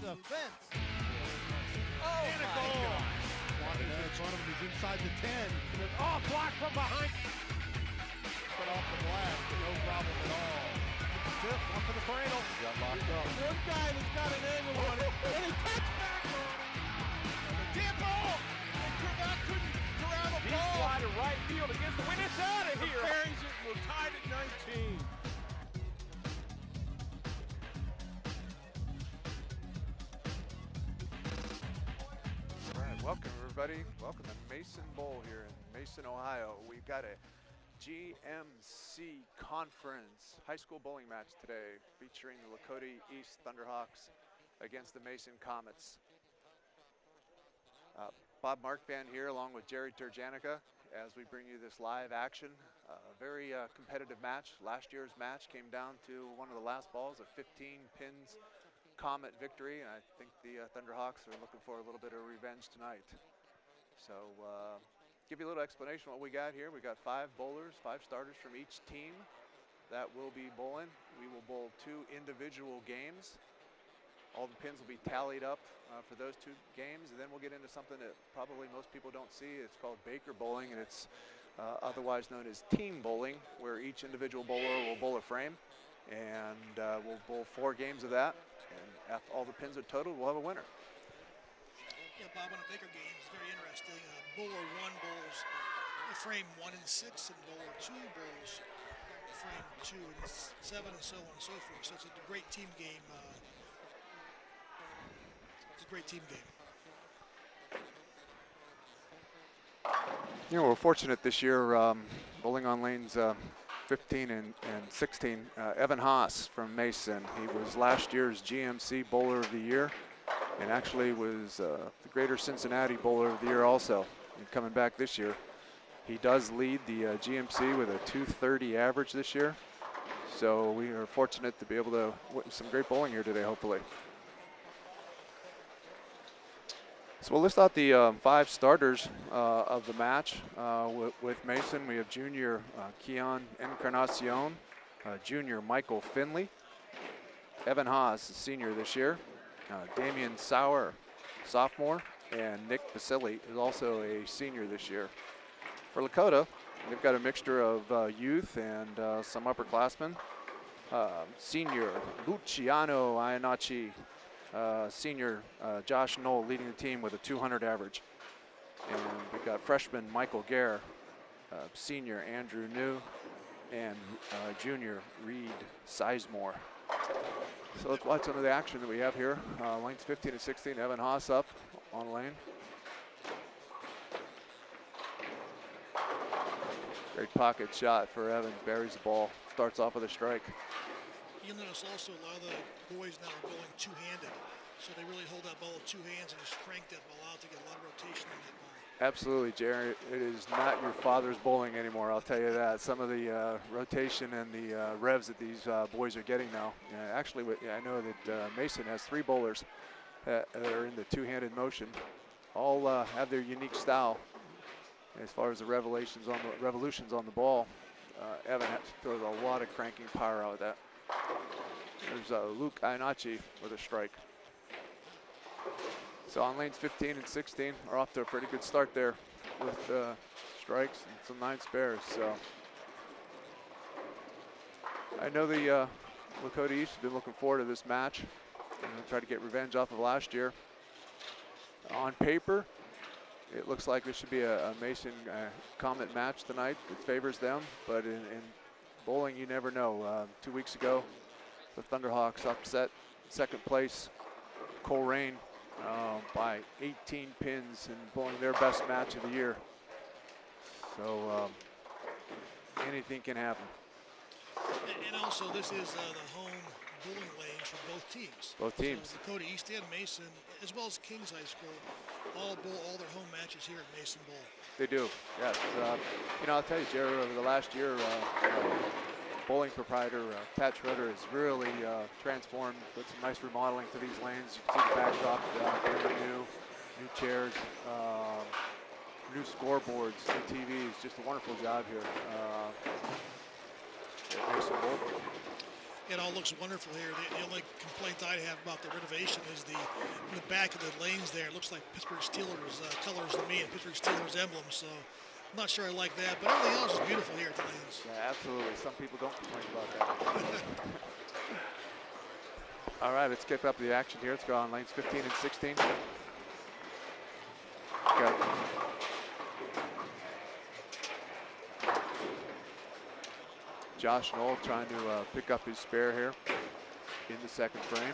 the fence. Oh, and a goal. Walking in front of him, he's inside the 10. Oh, blocked from behind. Cut off the glass, no problem at all. Tip, one for the cradle. Got locked up. One guy that's got an angle on it, and he cuts back on it. Damn ball! And Kravak couldn't corral the ball. He's wide to right field against the wind. It's out of here. Buries it. We're tied at 19. All right, welcome everybody. Welcome to Mason Bowl here in Mason, Ohio. We've got a GMC Conference high school bowling match today featuring the Lakota East Thunderhawks against the Mason Comets. Bob Markband here along with Jerry Turjanica as we bring you this live action. Very competitive match. Last year's match came down to one of the last balls, a 15 pins Comet victory, and I think the Thunderhawks are looking for a little bit of revenge tonight. So give you a little explanation what we got here. We got 5 bowlers, 5 starters from each team that will be bowling. We will bowl 2 individual games. All the pins will be tallied up for those 2 games, and then we'll get into something that probably most people don't see. It's called Baker bowling, and it's otherwise known as team bowling, where each individual bowler will bowl a frame, and we'll bowl 4 games of that, and after all the pins are totaled, we'll have a winner. Yeah, Bob, on a Baker game, it's very interesting. Bowler 1 bowls frame 1 and 6, and bowler 2 bowls frame 2 and 7, and so on and so forth. So it's a great team game. It's a great team game. You know, we're fortunate this year, bowling on lanes 15 and 16. Evan Haas from Mason. He was last year's GMC Bowler of the Year, and actually was the Greater Cincinnati Bowler of the Year also. And coming back this year, he does lead the GMC with a 230 average this year. So we are fortunate to be able to witness some great bowling here today, hopefully. So we'll list out the 5 starters of the match with Mason. We have junior Keon Encarnacion, junior Michael Finley, Evan Haas, senior this year, Damian Sauer, sophomore, and Nick Vasily is also a senior this year. For Lakota, they've got a mixture of youth and some upperclassmen. Senior Luciano Iannacci, senior Josh Knoll leading the team with a 200 average. And we've got freshman Michael Gare, senior Andrew New, and junior Reed Sizemore. So let's watch some of the action that we have here. Lanes 15 and 16, Evan Haas up on lane. Great pocket shot for Evan, buries the ball, starts off with a strike. You'll notice also a lot of the boys now are bowling two-handed. So they really hold that ball with 2 hands and just crank that ball out to get a lot of rotation on that ball. Absolutely, Jerry. It is not your father's bowling anymore, I'll tell you that. Some of the rotation and the revs that these boys are getting now. Actually, I know that Mason has 3 bowlers that are in the two-handed motion. All have their unique style as far as the revolutions on the ball. Evan throws a lot of cranking power out of that. There's Luke Iannacci with a strike. So on lanes 15 and 16 are off to a pretty good start there with strikes and some 9 spares. So I know the Lakota East has been looking forward to this match and try to get revenge off of last year. On paper, it looks like this should be a Mason Comet match tonight. It favors them, but in bowling, you never know. 2 weeks ago, the Thunderhawks upset second place Coleraine by 18 pins and bowling their best match of the year. So anything can happen. And also, this is the home bowling lanes for both teams. Both teams. So Lakota East and Mason, as well as Kings High School, all bowl all their home matches here at Mason Bowl. They do, yes. You know, I'll tell you, Jerry, over the last year, bowling proprietor Pat Schroeder has really transformed with some nice remodeling to these lanes. You can see the backdrop, new chairs, new scoreboards, new TVs. Just a wonderful job here at Mason Bowl. It all looks wonderful here. The only complaint I have about the renovation is in the back of the lanes there. It looks like Pittsburgh Steelers colors to me and Pittsburgh Steelers emblems. So I'm not sure I like that, but everything else is beautiful here at the lanes. Yeah, absolutely. Some people don't complain about that. All right, let's kick up the action here. Let's go on lanes 15 and 16. Okay. Josh Knoll trying to pick up his spare here in the second frame.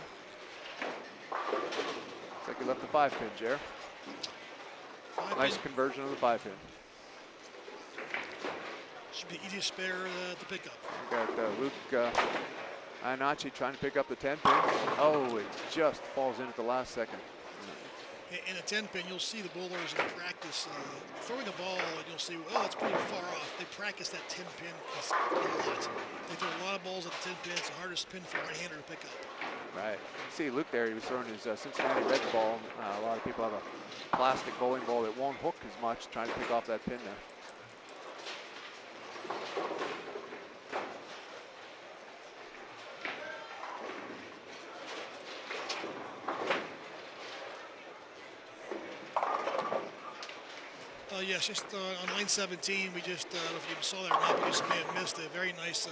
Looks like he left the 5-pin, Jer. Nice conversion of the 5-pin. Should be the easiest spare to pick up. We got Luke Iannacci trying to pick up the 10-pin. Oh, it just falls in at the last second. In a 10-pin, you'll see the bowlers in practice throwing the ball, and you'll see, oh, that's pretty far off. They practice that 10-pin a lot. They throw a lot of balls at the 10-pin. It's the hardest pin for a right-hander to pick up. Right. You see Luke there, he was throwing his Cincinnati Reds ball. A lot of people have a plastic bowling ball that won't hook as much, trying to pick off that pin there. Yes, just on lane 17, we just, I don't know if you saw that or not, we just may have missed a very nice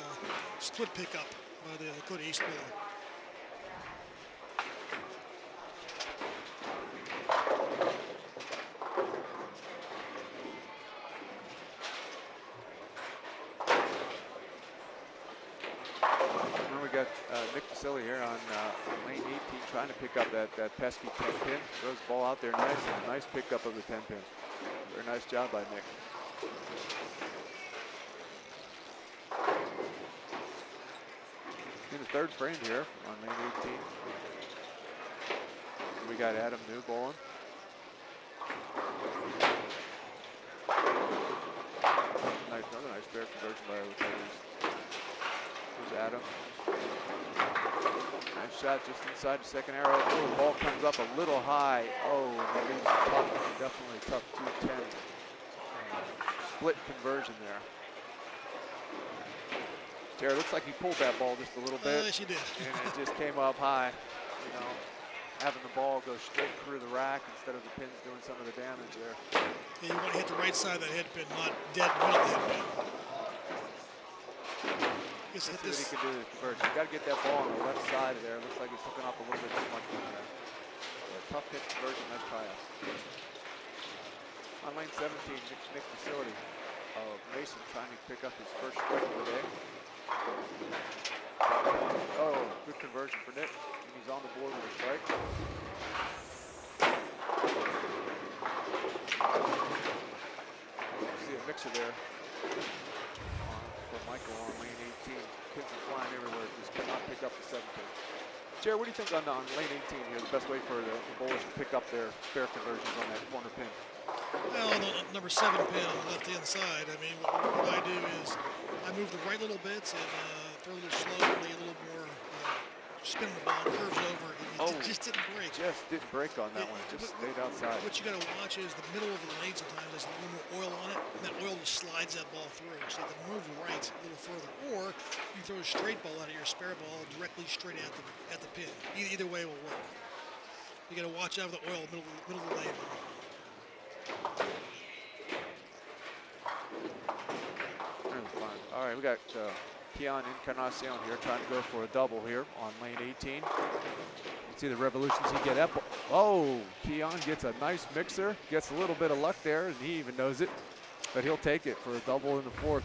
split pickup by the Lakota East bowler. And we got Nick Vasili here on lane 18 trying to pick up that pesky 10-pin. Throws the ball out there nice, and a nice pickup of the 10-pin. Very nice job by Nick. In the third frame here on lane 18. We got Adam New bowling. Another nice spare conversion by the Lakers. Here's Adam. Nice shot just inside the second arrow. Oh, the ball comes up a little high. Oh, that is tough, definitely tough 210. Split conversion there. Terry, looks like he pulled that ball just a little bit. Yes, he did. And it just came up high. You know, having the ball go straight through the rack instead of the pins doing some of the damage there. Yeah, you want to hit the right side of that head pin, not dead middle of the head pin. Let's see what he can do to convert. You got to get that ball on the left side of there. Looks like he's hooking up a little bit too much from there. So tough hit conversion, nice try out. On lane 17, Nick Facility of Mason trying to pick up his first strike of the day. Oh, good conversion for Nick. And he's on the board with a strike. See a mixer there for Michael on lane 18. Pins are flying everywhere. Just cannot pick up the 7-pin. Jared, what do you think on lane 18 here? The best way for the bowlers to pick up their spare conversions on that corner pin? Well, on the number 7 pin on the left-hand side, I mean, what I do is I move the right little bits and throw a little slowly, a little more spin the ball, curves over, and it just didn't break. Just didn't break on that one. Just stayed outside. What you got to watch is the middle of the lane sometimes has a little more oil on it, and that oil just slides that ball through. So you can move right a little further, or you throw a straight ball out of your spare ball directly straight at the pin. Either way will work. You got to watch out for the oil middle of the lane. Really fun. All right, we got Keon Encarnacion here trying to go for a double here on lane 18. You can see the revolutions he get up. Oh, Keon gets a nice mixer, gets a little bit of luck there, and he even knows it, but he'll take it for a double in the fourth.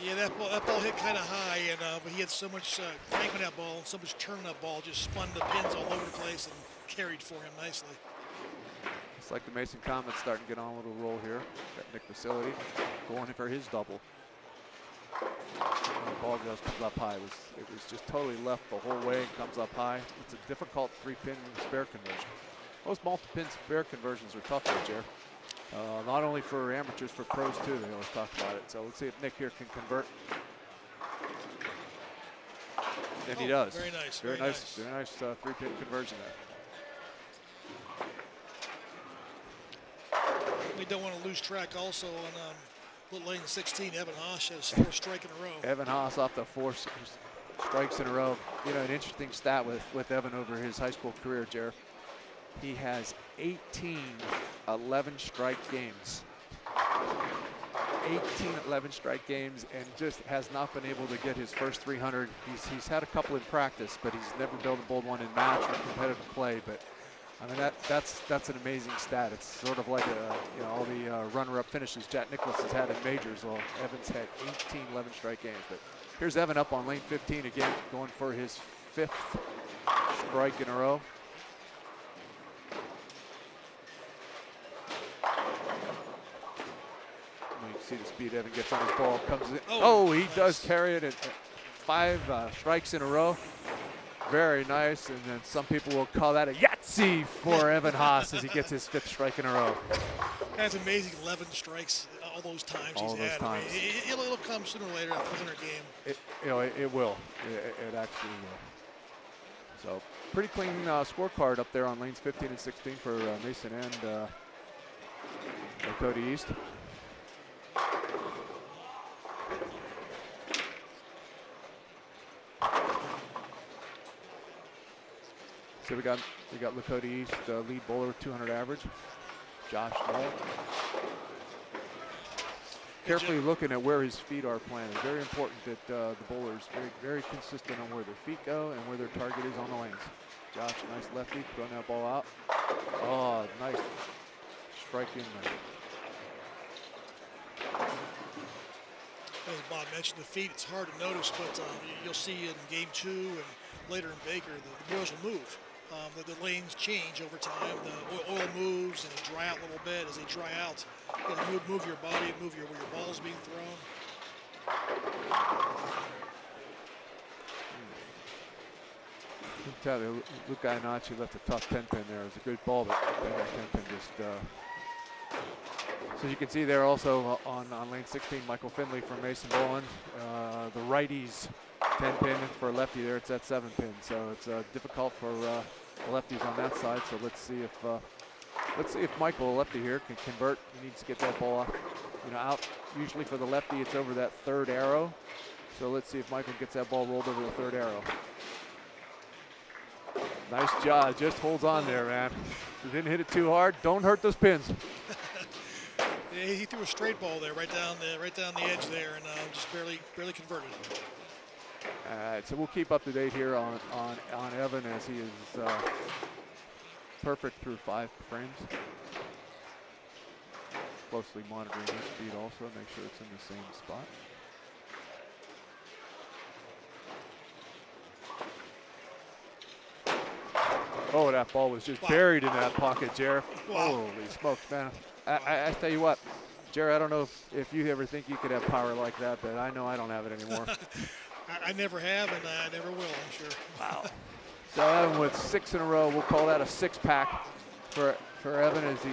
Yeah, that ball hit kind of high, and but he had so much crank on that ball, and so much turn on that ball, just spun the pins all over the place and carried for him nicely. It's like the Mason Comets starting to get on a little roll here. Got Nick Facility going in for his double. And the ball just comes up high. It was just totally left the whole way and comes up high. It's a difficult 3-pin spare conversion. Most multi-pin spare conversions are tough here, Jer. Not only for amateurs, for pros too. They always talk about it. So let's see if Nick here can convert. And he does. Very nice. Very nice 3-pin conversion there. We don't want to lose track also on lane 16. Evan Haas has 4 strike in a row. Evan Haas off the 4 strikes in a row. You know, an interesting stat with Evan over his high school career, Jared. He has 18 11 strike games. 18 11 strike games, and just has not been able to get his first 300. He's had a couple in practice, but he's never been able to bowl one in match or competitive play. But I mean, that's an amazing stat. It's sort of like all the runner-up finishes Jack Nicklaus has had in majors. Well, Evan's had 18 11 strike games. But here's Evan up on lane 15 again, going for his 5th strike in a row. You can see the speed Evan gets on his ball. Comes in. Oh, he does carry it at 5 strikes in a row. Very nice. And then some people will call that a Yahtzee for Evan Haas as he gets his 5th strike in a row. That's amazing. 11 strikes all those times he's had. Times. I mean, it'll come sooner or later, a 300 game. It will. It actually will. So pretty clean scorecard up there on lanes 15 and 16 for Mason and Lakota East. So we got Lakota East lead bowler, 200 average, Josh Knoll. Carefully looking at where his feet are planted. Very important that the bowler is very consistent on where their feet go and where their target is on the lanes. Josh, nice lefty, throwing that ball out. Oh, nice strike in there. As Bob mentioned, the feet, it's hard to notice, but you'll see in game 2 and later in Baker, the boys will move. The lanes change over time. The oil moves and they dry out a little bit. As they dry out, you gotta move your body, move where your ball's being thrown. You can tell you, Luke Iannacci left a tough 10 pin there. It was a good ball, but that 10 pin just. So you can see there also on lane 16, Michael Finley from Mason bowling. The righties 10 pin for a lefty there. It's at 7 pin, so it's difficult for the lefties on that side. So let's see if Michael, a lefty here, can convert. He needs to get that ball out. Usually for the lefty, it's over that 3rd arrow. So let's see if Michael gets that ball rolled over the 3rd arrow. Nice job, just holds on there, man. He didn't hit it too hard. Don't hurt those pins. Yeah, he threw a straight ball there, right down the edge there, and just barely converted. All right, so we'll keep up to date here on Evan as he is perfect through 5 frames. Closely monitoring his speed also, make sure it's in the same spot. Oh, that ball was just buried in that pocket, Jared. Wow. Holy smokes, man. I tell you what, Jared, I don't know if you ever think you could have power like that, but I know I don't have it anymore. I never have, and I never will, I'm sure. Wow. So Evan with 6 in a row. We'll call that a 6-pack for Evan as he,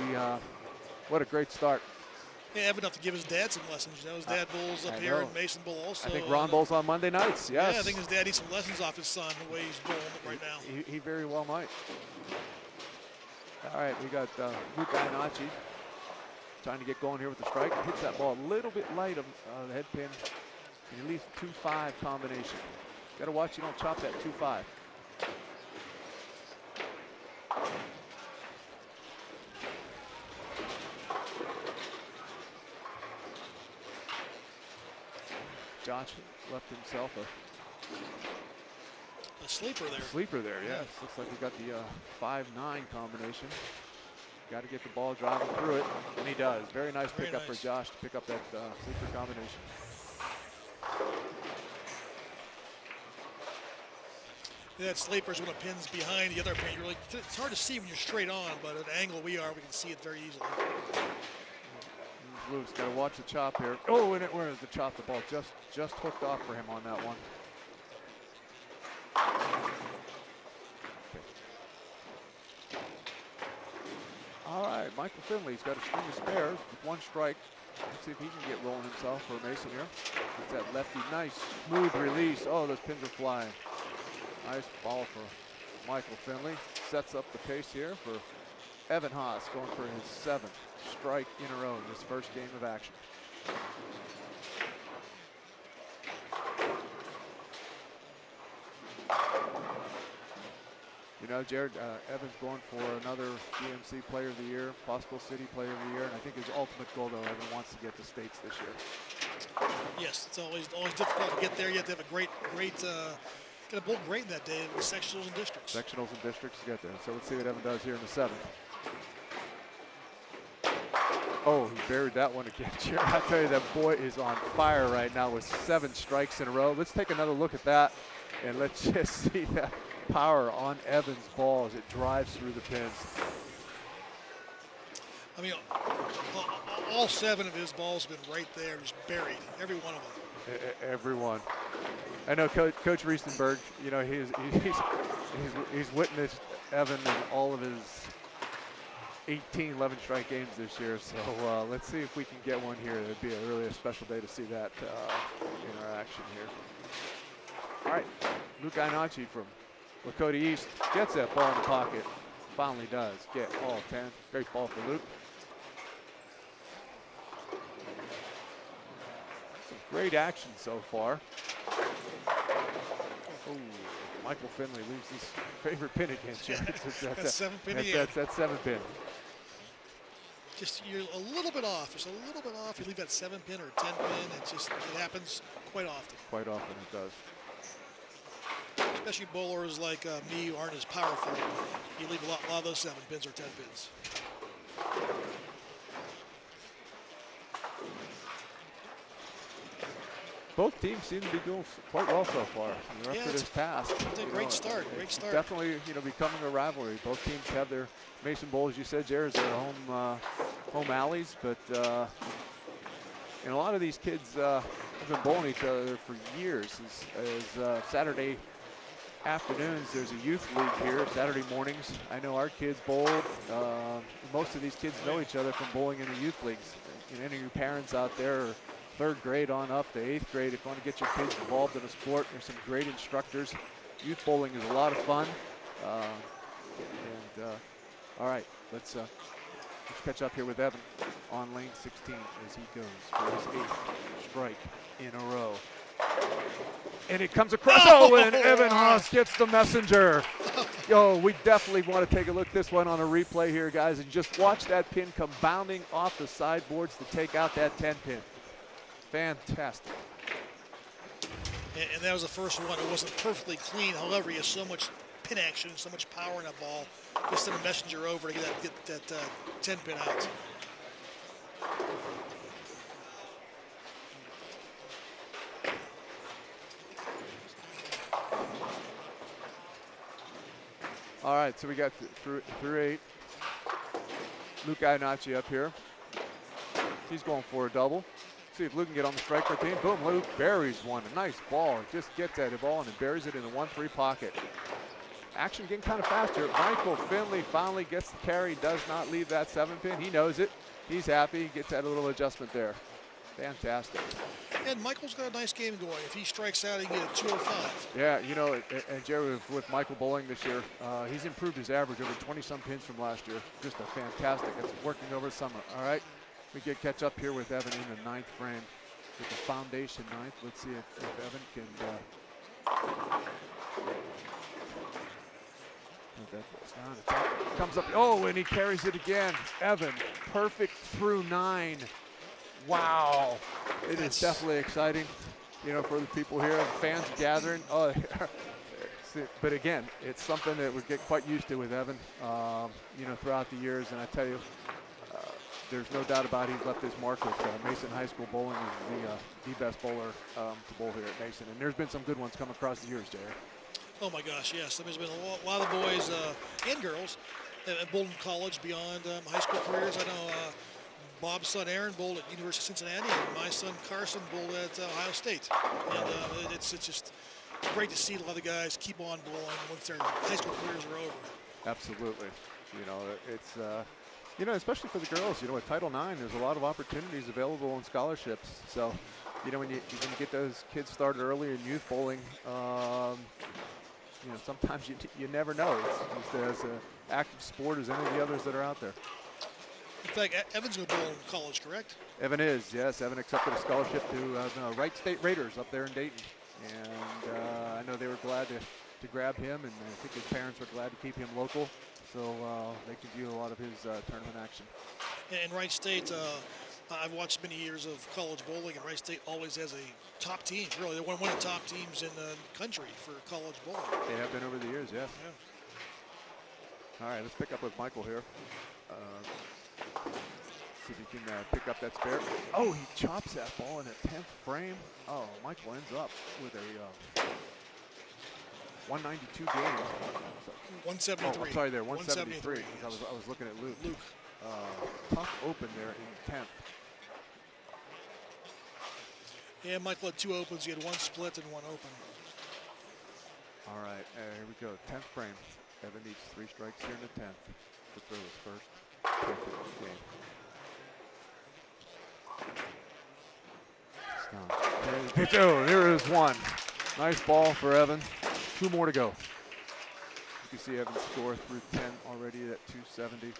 what a great start. Yeah, Evan enough to give his dad some lessons. His dad bowls up here, and Mason bowl also. I think Ron bowls on Monday nights, yes. Yeah, I think his dad needs some lessons off his son, the way he's bowling right now. He very well might. All right, we got Luke Iannacci trying to get going here with the strike. Hits that ball a little bit light of the head pin. And at least 2-5 combination. Got to watch you don't chop that 2-5. Josh left himself a sleeper there. Sleeper there, yes. Looks like he got the 5-9 combination. Got to get the ball driving through it, and he does. Very nice pickup for Josh to pick up that sleeper combination. That sleeper's when it pins behind the other pin. It's hard to see when you're straight on, but at the angle we can see it very easily. Luke's got to watch the chop here. Oh, and where is the chop? The ball just hooked off for him on that one. All right, Michael Finley's got a string of spares with 1 strike. Let's see if he can get rolling himself for Mason here. It's that lefty, nice, smooth release. Oh, those pins are flying. Nice ball for Michael Finley. Sets up the pace here for Evan Haas, going for his 7th strike in a row in this first game of action. You know, Jared, Evans going for another GMC Player of the Year, possible City Player of the Year, and I think his ultimate goal, though, Evan wants to get to states this year. Yes, it's always difficult to get there. You have to have a great, get a bowl great in that day with sectionals and districts. Sectionals and districts to get there. So let's see what Evan does here in the 7th. Oh, he buried that one again, Jared. I tell you, that boy is on fire right now with 7 strikes in a row. Let's take another look at that, and let's just see that power on Evans' ball as it drives through the pins. I mean, all 7 of his balls have been right there, just buried, every one of them. Every one. I know Coach Riesenberg, you know, he's witnessed Evan in all of his 18 11 strike games this year, so let's see if we can get one here. It'd be really a special day to see that interaction here. All right, Luke Einachi from Lakota East gets that ball in the pocket. Finally does get all 10. Great ball for Luke. Some great action so far. Oh, Michael Finley leaves his favorite pin again, Jared. That's 7 pin again. That's 7 pin. Just you're a little bit off. Just a little bit off. You leave that 7 pin or 10 pin. It happens quite often. Quite often it does. Especially bowlers like me who aren't as powerful. You leave a lot of those 7 pins or 10 pins. Both teams seem to be doing quite well so far. They're up to this task. It's a great start. Great start. Definitely, becoming a rivalry. Both teams have their Mason Bowl, as you said, Jared, their home alleys. But and a lot of these kids have been bowling each other for years. As Saturday afternoons, there's a youth league here. Saturday mornings, I know our kids bowled. Most of these kids know each other from bowling in the youth leagues. Any of your parents out there are 3rd grade on up to 8th grade, if you want to get your kids involved in a sport, there's some great instructors. Youth bowling is a lot of fun. All right, let's catch up here with Evan on lane 16 as he goes for his 8th strike in a row. And it comes across. Oh, and Evan Haas gets the messenger. Yo, we definitely want to take a look at this one on a replay here, guys, and just watch that pin come bounding off the sideboards to take out that 10 pin. Fantastic. And that was the first one. It wasn't perfectly clean. However, he has so much pin action, so much power in that ball. Just send a messenger over to get that 10 pin out. All right, so we got through 8. Luke Einachi up here. He's going for a double. See if Luke can get on the strike routine. Boom, Luke buries one. A nice ball. Just gets that ball and buries it in the 1-3 pocket. Action getting kind of faster. Michael Finley finally gets the carry. Does not leave that 7 pin. He knows it. He's happy. He gets that little adjustment there. Fantastic. And Michael's got a nice game going. If he strikes out, he can get a 2 or 5. Yeah, you know, and Jerry, with Michael bowling this year, he's improved his average over 20-some pins from last year. Just a fantastic. It's working over the summer. All right. We get catch up here with Evan in the 9th frame with the foundation 9th. Let's see if Evan can comes up. Oh, and he carries it again. Evan, perfect through 9. Wow. It is definitely exciting, you know, for the people here, fans gathering. Oh, but again, it's something that we get quite used to with Evan, you know, throughout the years. And I tell you, there's no doubt about it, he's left his mark with Mason High School bowling. Is the best bowler to bowl here at Mason. And there's been some good ones come across the years, Jerry. Oh my gosh, yes. There's been a lot of boys and girls that bowled in college beyond high school careers. I know Bob's son Aaron bowled at University of Cincinnati, and my son Carson bowled at Ohio State. And it's just great to see a lot of the guys keep on bowling once their high school careers are over. Absolutely. You know, it's you know, especially for the girls, you know, with Title IX, there's a lot of opportunities available in scholarships. So, you know, when you get those kids started early in youth bowling, you know, sometimes you never know. It's as an active sport as any of the others that are out there. In fact, Evan's going to bowl in college, correct? Evan is, yes. Evan accepted a scholarship to the Wright State Raiders up there in Dayton. And I know they were glad to to grab him, and I think his parents were glad to keep him local, so they can view a lot of his tournament action. And Wright State, I've watched many years of college bowling, and Wright State always has a top team. Really, they're one of the top teams in the country for college bowling. They have been over the years, yes. Yeah. All right, let's pick up with Michael here. See if he can pick up that spare. Oh, he chops that ball in the 10th frame. Oh, Michael ends up with a 192 game. 173. Oh, I'm sorry there, 173. 173, yes. I was looking at Luke. Luke. Tough open there in 10th. Yeah, Michael had 2 opens. He had 1 split and 1 open. All right, here we go. 10th frame. Evan needs 3 strikes here in the 10th to throw his first pick of the game. Pitch. Oh, there is 1. Nice ball for Evan. 2 more to go. You can see Evan score through 10 already at 270.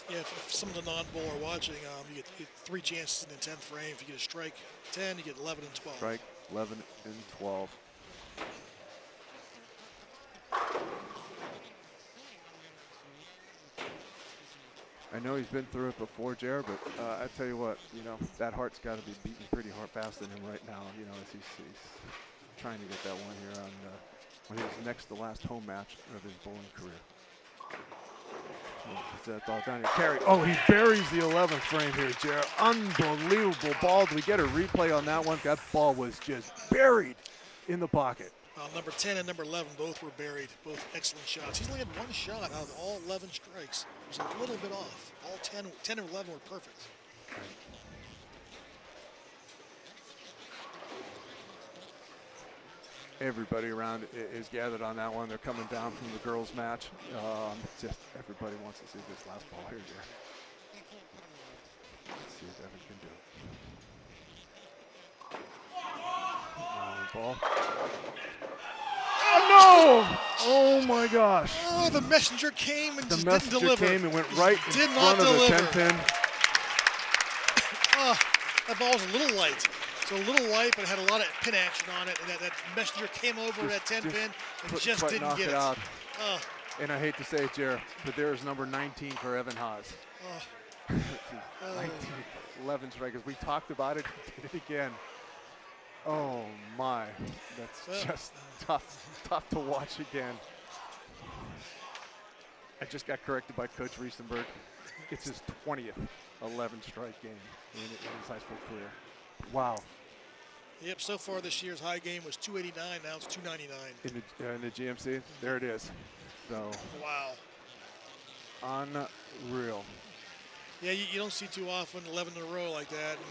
Yeah, if some of the non-bowl are watching, you get 3 chances in the 10th frame. If you get a strike 10, you get 11 and 12. Strike 11 and 12. I know he's been through it before, Jared, but I tell you what, you know, that heart's got to be beating pretty hard fast in him right now, you know, as he's trying to get that one here on his next to last home match of his bowling career. Gets that ball down here. Carry. Oh, he buries the 11th frame here, Jared. Unbelievable ball. Do we get a replay on that one? That ball was just buried in the pocket. Number 10 and number 11 both were buried, both excellent shots. He's only had 1 shot out of all 11 strikes. It was a little bit off. All 10 and 11 were perfect. Everybody around is gathered on that one. They're coming down from the girls' match. Just everybody wants to see this last ball here, Jared. Let's see if Evan can do it. Ball. Oh no! Oh my gosh! Oh, the messenger came and the just messenger didn't deliver. Came and went right in did front not of deliver. the 10 pin. That ball was a little light. So a little light, but it had a lot of pin action on it. And that messenger came over that 10 pin and just didn't get it. Out. And I hate to say it, Jared, but there is number 19 for Evan Haas. 19, 11 strikers. We talked about it. He did it again. Oh my, that's just tough to watch again. I just got corrected by Coach Riesenberg. It's his 20th 11-strike game in his high school career. Wow. Yep, so far this year's high game was 289, now it's 299. In the GMC, there it is. So. Wow. Unreal. Yeah, you don't see too often 11 in a row like that, and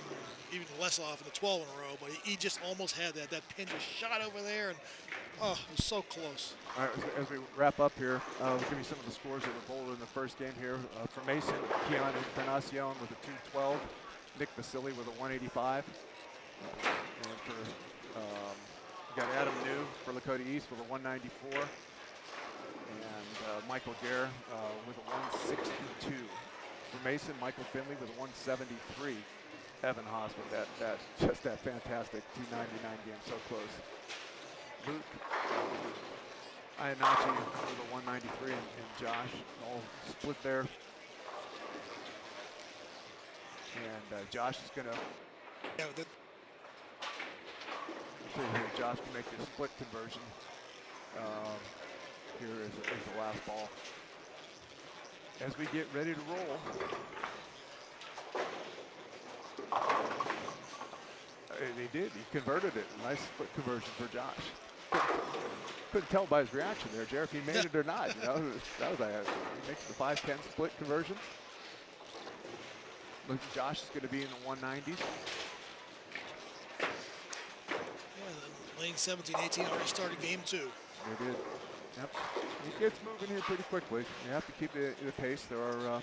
even less often the 12 in a row, but he just almost had that. That pin just shot over there, and it was so close. All right, as we wrap up here, we'll give you some of the scores that were bowled in the first game here. For Mason, Keon Encarnacion with a 212, Nick Vasily with a 185. And for, we got Adam New for Lakota East with a 194. And Michael Gare with a 162. For Mason, Michael Finley with a 173. Evan Haas with that fantastic 299 game, so close. Luke Iannacci with a 193, and Josh all split there. And Josh is going to. Yeah, Josh can make the split conversion. Here is the last ball. As we get ready to roll. They did. He converted it. Nice split conversion for Josh. Couldn't tell by his reaction there, Jared, if he made it or not. You know, that was he makes the 5-10 split conversion. Look, Josh is going to be in the 190s. Lane 17, 18 already started game 2. They did. Yep. He gets moving here pretty quickly. You have to keep the pace. There are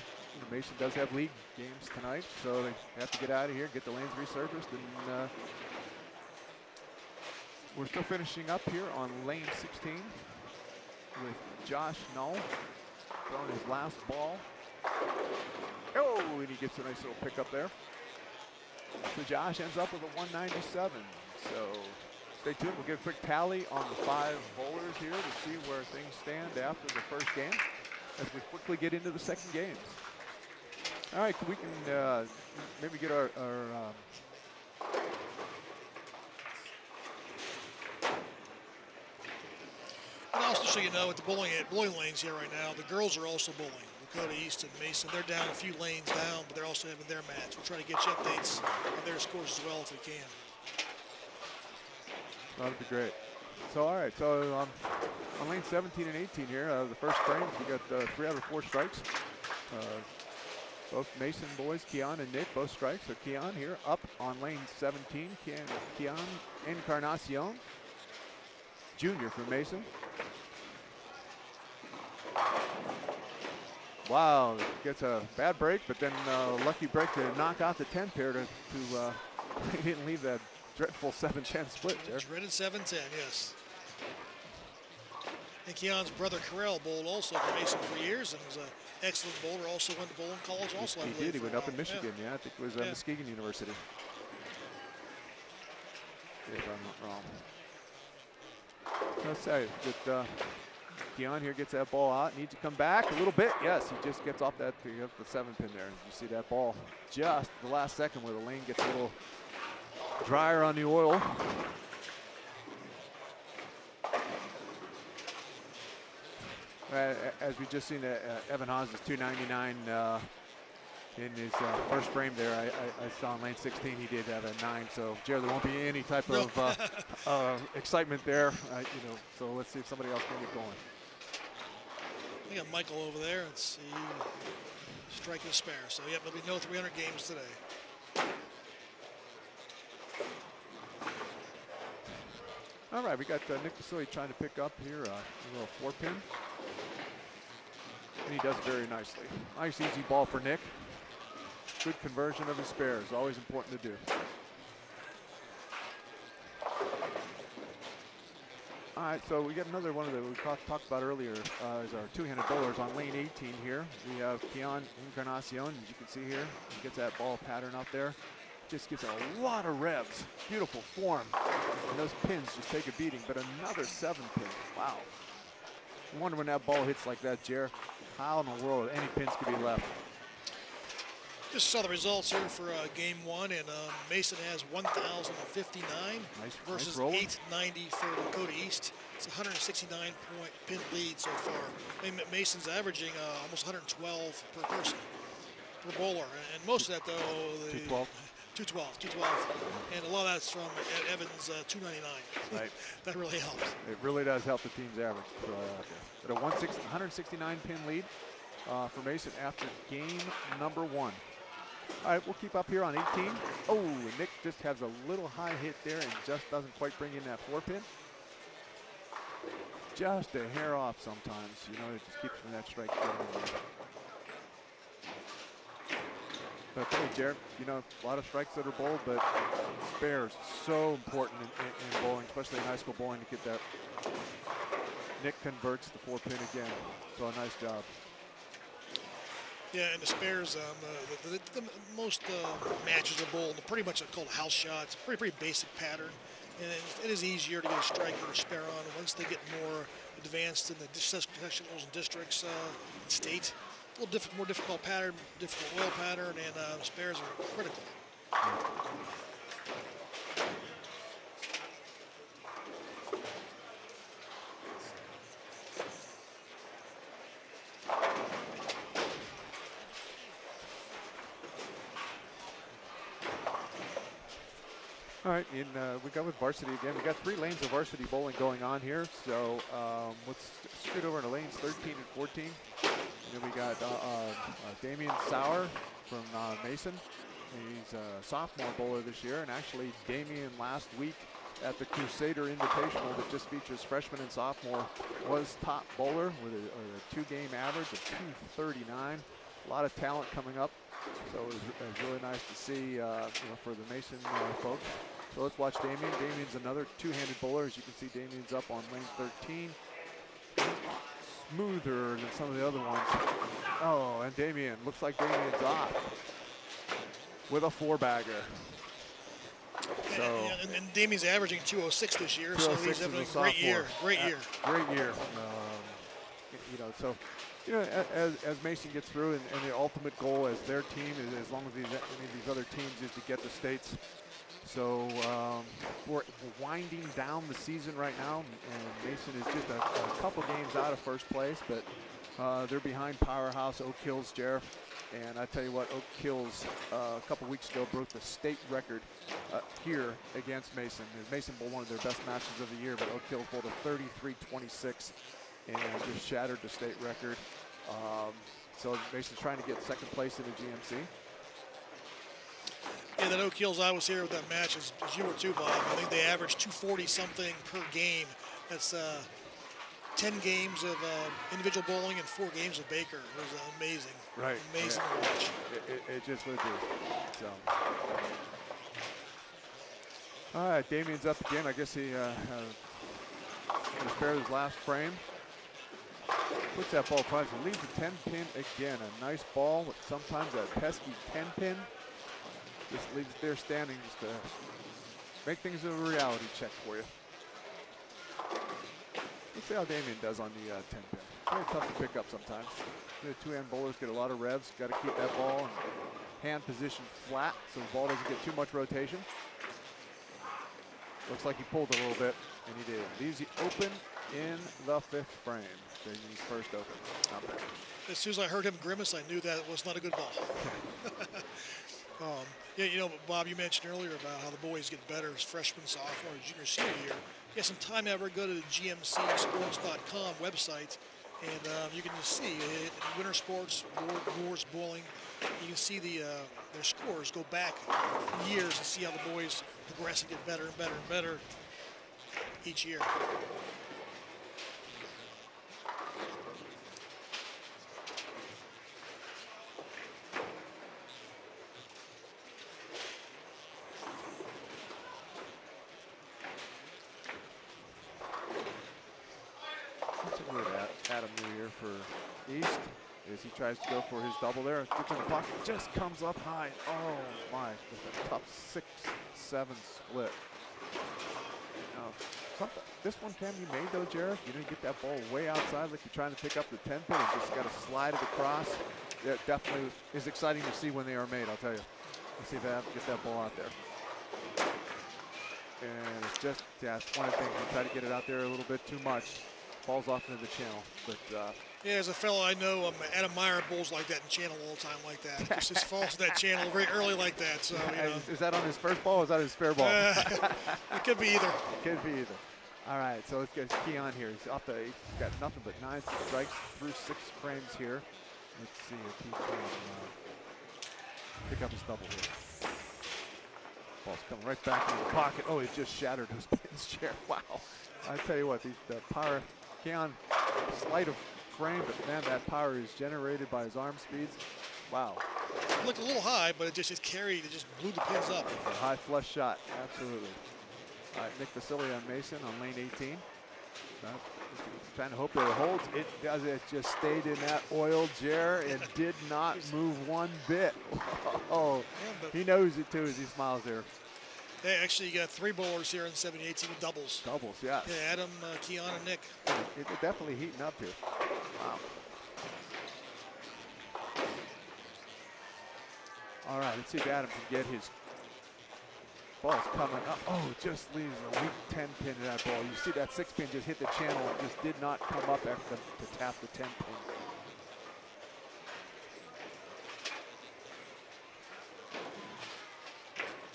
Mason does have league games tonight, so they have to get out of here, get the lanes resurfaced, and we're still finishing up here on lane 16 with Josh Null throwing his last ball. Oh, and he gets a nice little pickup there. So Josh ends up with a 197. So Stay tuned. We'll get a quick tally on the 5 bowlers here to see where things stand after the first game as we quickly get into the second game. All right, we can maybe get our And also, so you know, at the bowling lanes here right now, the girls are also bowling. Lakota East and Mason, they're down a few lanes down, but they're also having their match. We'll try to get you updates on their scores as well if we can. That'd be great. So, all right, so on lane 17 and 18 here, the first frames, we got 3 out of 4 strikes. Both Mason boys, Keon and Nick, both strikes. So Keon here up on lane 17. Keon Encarnacion, junior for Mason. Wow, gets a bad break, but then lucky break to knock out the 10 pair to he didn't leave that dreadful 7-10 split there. Dreaded 7-10, yes. And Keon's brother Carell bowled also for Mason for years and was an excellent bowler. Also went to bowling college also, I He believe. did. He went up in Michigan. Yeah, I think it was Muskegon University. If I'm not wrong. Let's say that Keon here gets that ball out. Needs to come back a little bit. Yes, he just gets off that the 7-pin there. You see that ball just the last second where the lane gets a little drier on the oil. As we just seen, Evan Haas is 299 in his first frame there. I saw in lane 16 he did have a 9. So Jared, there won't be any type of excitement there. You know, so let's see if somebody else can get going. We got Michael over there. Let's see, striking a spare. So yeah, there'll be no 300 games today. All right, we got Nick Vasily trying to pick up here a little 4-pin. And he does it very nicely. Nice easy ball for Nick. Good conversion of his spares, always important to do. All right, so we got another one of the we talked about earlier is our 2-handed bowlers on lane 18 here. We have Keon Encarnacion, as you can see here. He gets that ball pattern up there. Just gets a lot of revs. Beautiful form. And those pins just take a beating, but another 7-pin. Wow. I wonder when that ball hits like that, Jer, how in the world any pins could be left? Just saw the results here for game 1, and Mason has 1,059 versus 890 for Lakota East. It's a 169-point pin lead so far. Mason's averaging almost 112 per person, per bowler, and most of that though, 212, and a lot of that's from Evans 299. Right. That really helps. It really does help the team's average. But a 169 pin lead for Mason after game number 1. All right, we'll keep up here on 18. Oh, Nick just has a little high hit there and just doesn't quite bring in that 4-pin. Just a hair off sometimes, you know, it just keeps from that strike. But hey, Jared, you know, a lot of strikes that are bowled, but spares so important in bowling, especially in high school bowling, to get that. Nick converts the 4-pin again, so a nice job. Yeah, and the spares, the most matches are bowled pretty much called house shots. Pretty basic pattern, and it is easier to get a strike or a spare on once they get more advanced in the sectionals and districts state. A little more difficult pattern, difficult oil pattern, and spares are critical. All right, and we go with varsity again. We got 3 lanes of varsity bowling going on here. So let's scoot over to lanes 13 and 14. And then we got Damian Sauer from Mason. He's a sophomore bowler this year, and actually Damian last week at the Crusader Invitational that just features freshman and sophomore was top bowler with a 2-game average of 239. A lot of talent coming up. So it was really nice to see, you know, for the Mason folks. So let's watch Damian. Damian's another 2-handed bowler. As you can see, Damian's up on lane 13. Smoother than some of the other ones. Oh, and Damian, looks like Damian's off with a 4-bagger. So and Damien's averaging 206 this year, so 206 he's having a as a great year. sophomore. Great year. Great year. You know, so as Mason gets through, and the ultimate goal as their team is, as long as any of these other teams, is to get the states. So we're winding down the season right now, and Mason is just a couple games out of first place, but they're behind powerhouse Oak Hills, Jer. And I tell you what, Oak Hills a couple weeks ago broke the state record here against Mason. Mason bowled one of their best matches of the year, but Oak Hills bowled a 33-26 and just shattered the state record. So Mason's trying to get second place in the GMC. Yeah, that Oak Hills, I was here with that match, as you were too, Bob. I think they averaged 240 something per game. That's 10 games of individual bowling and 4 games of Baker. It was amazing. Right. Amazing to watch. It just would be. So. All right, Damien's up again. I guess he spared his last frame. Puts that ball twice. He leaves the 10 pin again. A nice ball, but sometimes that pesky 10 pin just leaves it there standing just to make things a reality check for you. Let's see how Damien does on the 10 pin. Very tough to pick up sometimes. The two-hand bowlers get a lot of revs. Got to keep that ball in hand position flat so the ball doesn't get too much rotation. Looks like he pulled a little bit, and he did. Leaves you open in the 5th frame. Damien's first open. Not bad. As soon as I heard him grimace, I knew that was not a good ball. Yeah, you know, Bob, you mentioned earlier about how the boys get better as freshmen, sophomore, junior, senior year. Yeah, some time ever, go to the gmcsports.com website, and you can just see winter sports, boards, bowling. You can see their scores go back years and see how the boys progress and get better and better and better each year. Adam New Year for East as he tries to go for his double there. Gets in the pocket, just comes up high. Oh my, with a tough 6-7 split. This one can be made though, Jared. You get that ball way outside like you're trying to pick up the 10 pin and just got to slide it across. That definitely is exciting to see when they are made, I'll tell you. Let's see if they have to get that ball out there. And it's just, yeah, it's one of the things. You try to get it out there a little bit too much. Falls off into the channel, but yeah, as a fellow I know, Adam Meyer bowls like that in channel all the time, like that. Just falls in that channel very early like that. So is that on his first ball? Or is that his spare ball? It could be either. It could be either. All right, so let's get Keon here. He's off the. He's got nothing but 9 strikes through 6 frames here. Let's see if he can pick up his double here. Ball's coming right back into the pocket. Oh, it just shattered his pin's chair. Wow. I tell you what, the power. Keon, slight of frame, but man, that power is generated by his arm speeds. Wow. It looked a little high, but it just carried, it just blew the pins up. A high flush shot, absolutely. All right, Nick Vasily on Mason on lane 18. Trying to hope that it holds. It does. It just stayed in that oil jar and did not move one bit. Oh, he knows it too as he smiles there. Hey, actually, you got 3 bowlers here in 70-18 with doubles. Doubles, yes. Yeah, Adam, Keon, and Nick. It's definitely heating up here. Wow. All right, let's see if Adam can get his ball's coming up. Oh, just leaves a weak 10 pin to that ball. You see that 6 pin just hit the channel and just did not come up after to tap the 10 pin.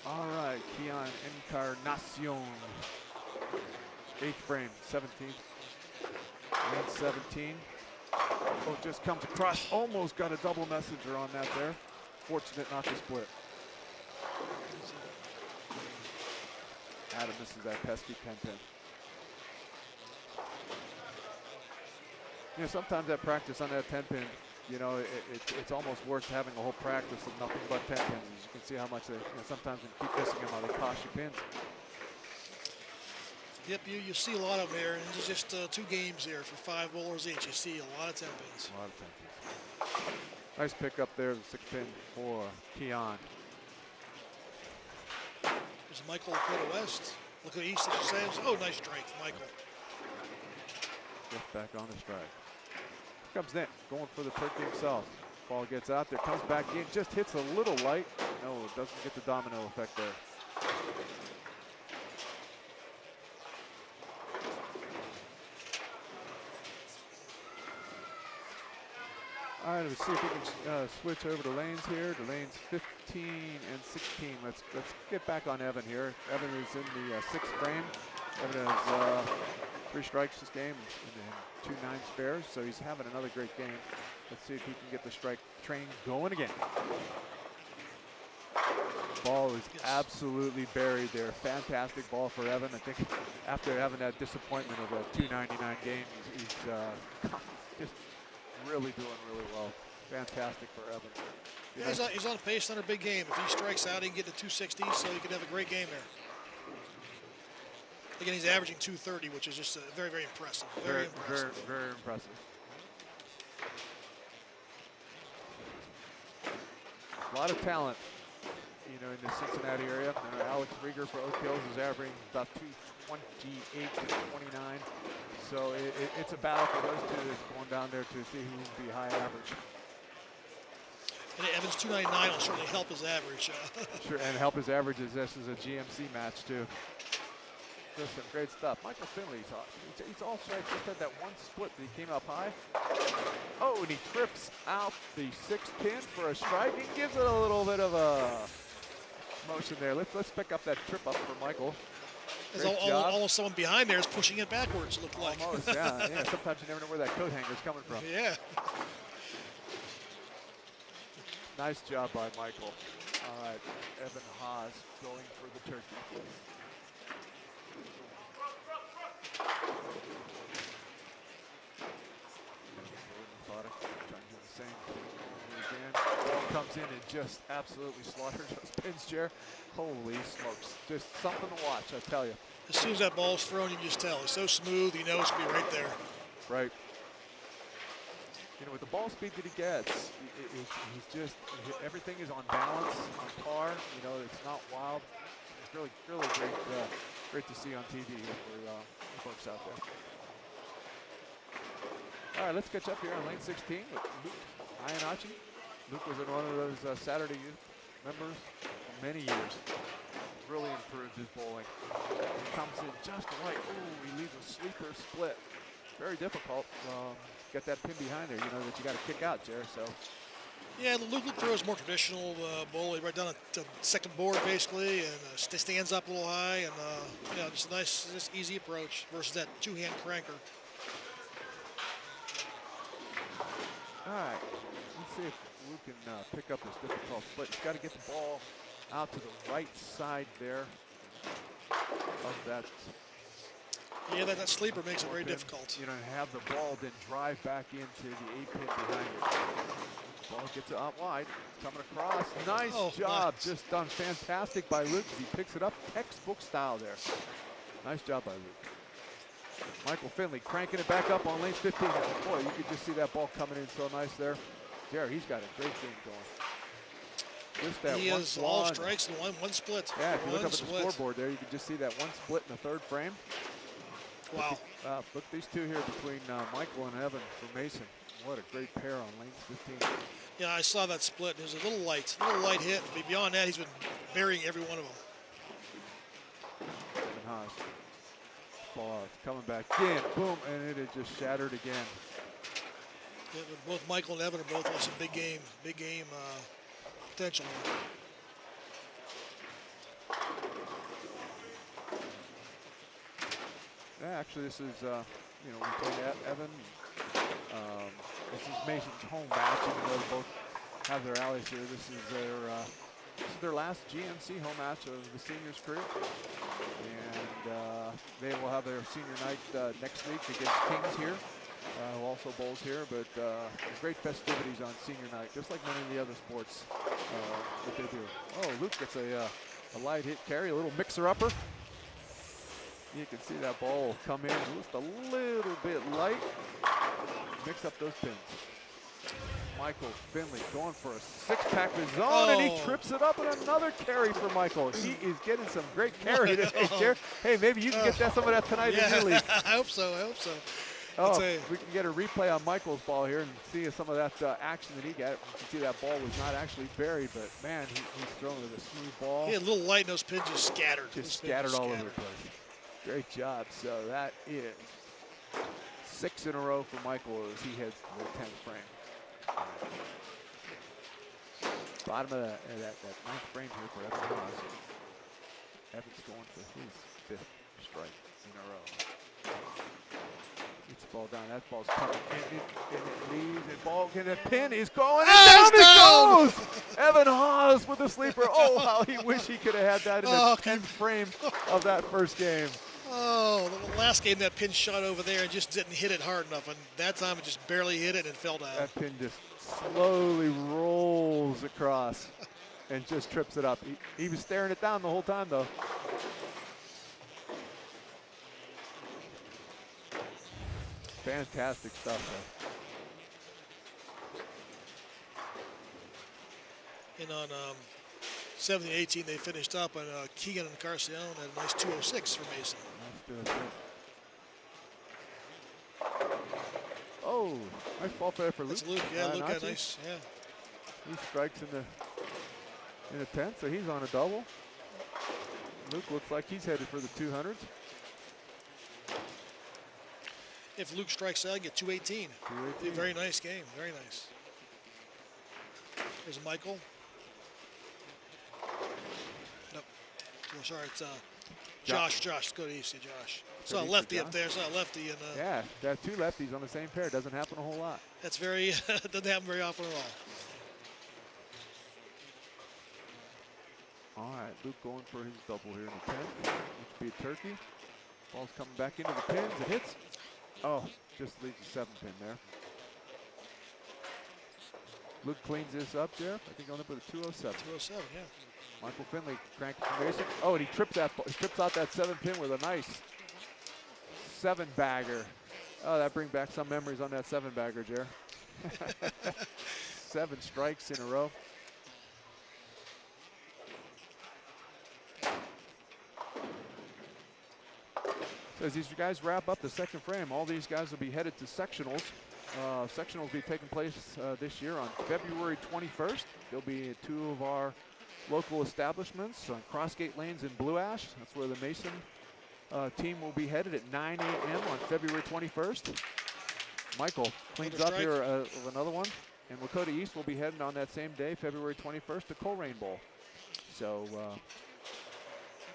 All right, Keon Encarnacion. 8th frame, 17th. And 17. Oh, just comes across. Almost got a double messenger on that there. Fortunate not to split. Adam misses that pesky 10 pin. Sometimes that practice on that 10 pin, it's almost worse having a whole practice of nothing but 10 pins. As you can see how much they, sometimes when you keep missing them, how they cost you pins. Yep, you see a lot of them here, and it's just 2 games here for 5 bowlers each. You see a lot of 10 pins. A lot of 10 pins. Nice pick up there, the 6 pin for Keon. Is Michael Lakota West? Lakota East, did you say? Oh, nice strike, Michael. Gets back on the strike. Here comes Nick, going for the turkey himself. Ball gets out there, comes back in, just hits a little light. No, it doesn't get the domino effect there. All right, let's see if we can switch over to lanes here. The lanes 15 and 16. Let's get back on Evan here. Evan is in the 6th frame. Evan has 3 strikes this game and 2 9 spares, so he's having another great game. Let's see if he can get the strike train going again. Ball is absolutely buried there. Fantastic ball for Evan. I think after having that disappointment of a 299 game, he's just really doing really well. Fantastic for Evan. Yeah, he's on pace on a big game. If he strikes out, he can get to 260, so he could have a great game there. Again, he's averaging 230, which is just very, very impressive. Very impressive. Very impressive. A lot of talent, you know, in the Cincinnati area. Alex Rieger for Oak Hills is averaging about 228 to 29. So it's a battle for those two that's going down there to see who will be high average. And Evans 299 will certainly help his average. Sure, and help his average as this is a GMC match too. Just some great stuff. Michael Finley, he's all strikes. Just had that one split that he came up high. Oh, and he trips out the 6th pin for a strike. He gives it a little bit of a motion there. Let's pick up that trip up for Michael. Almost someone behind there is pushing it backwards, it looked like. Almost, yeah. Sometimes you never know where that coat hanger is coming from. Yeah. Nice job by Michael. All right, Evan Haas going for the turkey. Trying to do the same thing again. Ball comes in and just absolutely slaughters those pins, Jer. Holy smokes. Just something to watch, I tell you. As soon as that ball's thrown, you can just tell. It's so smooth, you know it's going to be right there. Right. You know, with the ball speed that he gets, he's just, everything is on balance, on par. You know, it's not wild. It's really, really great to see on TV for folks out there. All right, let's catch up here on lane 16 with Luke Iannacci. Luke was in one of those Saturday youth members for many years. Really improved his bowling. He comes in just right. Ooh, he leaves a sleeper split. Very difficult. Got that pin behind there, you know, that you got to kick out, Jer. So. Yeah, Luke throws more traditional bowling, right down to second board basically, and stands up a little high, and you know, just a nice, just easy approach versus that 2-hand cranker. All right, let's see if Luke can pick up this difficult split. He's got to get the ball out to the right side there of that. Yeah, that sleeper makes it very difficult. You know, and have the ball then drive back into the 8 pin behind it. Ball gets it out wide, coming across. Nice job, nice. Just done fantastic by Luke. He picks it up, textbook style there. Nice job by Luke. Michael Finley cranking it back up on lane 15. Boy, you could just see that ball coming in so nice there. Jerry, he's got a great game going. Just that he one is all strikes and one split. Yeah, if you look up at the scoreboard there, you can just see that one split in the 3rd frame. Wow. Look at these two here between Michael and Evan for Mason. What a great pair on lane 15. Yeah, I saw that split. It was a little light hit. But beyond that, he's been burying every one of them. Evan Haas. Ball coming back in, boom, and it had just shattered again. Yeah, both Michael and Evan are both with some big game potential. Yeah, actually, this is you know, we played Evan. This is Mason's home match, even though they both have their allies here. This is their last GMC home match of the seniors' career. And they will have their senior night next week against Kings here, who also bowls here. But great festivities on senior night, just like many of the other sports that they do. Oh, Luke gets a light hit carry, a little mixer-upper. You can see that ball come in just a little bit light. Mix up those pins. Michael Finley going for a six-pack of his own, and he trips it up, and another carry for Michael. He is getting some great carry today, Jared. Hey, maybe you can get some of that tonight in your league. I hope so. I hope so. Oh, we can get a replay on Michael's ball here and see some of that action that he got. You can see that ball was not actually buried, but man, he's throwing with a smooth ball. He had a little light, and those pins just scattered. Just scattered all over the place. Great job. So that is 6 in a row for Michael as he heads to the 10th frame. Bottom of that 9th frame here for Evan Haas. Evan's going for his 5th strike in a row. Gets the ball down. That ball's coming. And it leaves. And ball. And the pin is going. And down it goes! Evan Haas with the sleeper. Oh, how he wish he could have had that in the 10th frame of that first game. Oh, the last game that pin shot over there and just didn't hit it hard enough. And that time it just barely hit it and fell down. That pin just slowly rolls across and just trips it up. He was staring it down the whole time, though. Fantastic stuff, though. And on 17-18, they finished up, and Keegan and Carcione had a nice 206 for Mason. Oh, nice ball play for Luke. That's Luke. Yeah, Luke had nice. Yeah. He strikes in the 10th, so he's on a double. Luke looks like he's headed for the 200s. If Luke strikes out, get 218. 218. Very nice game. Very nice. There's Michael. Nope. Oh, sorry, it's Josh. Josh, go to East. Josh. Saw a lefty up there. Saw a lefty. And, yeah, that 2 lefties on the same pair. Doesn't happen a whole lot. That's very, doesn't happen very often at all. All right, Luke going for his double here in the 10th. Which would be a turkey. Ball's coming back into the pins. It hits. Oh, just leaves the 7 pin there. Luke cleans this up, Jeff. I think on up with a 207. 207, yeah. Michael Finley cranking for Mason. Oh, and he trips out that 7 pin with a nice 7-bagger. Oh, that brings back some memories on that 7-bagger, Jer. 7 strikes in a row. So as these guys wrap up the 2nd frame, all these guys will be headed to sectionals. Sectionals will be taking place this year on February 21st. They'll be at 2 of our local establishments on Crossgate Lanes in Blue Ash. That's where the Mason team will be headed at 9 a.m. on February 21st. Michael cleans up here with another one. And Lakota East will be heading on that same day, February 21st, to Colerain Bowl. So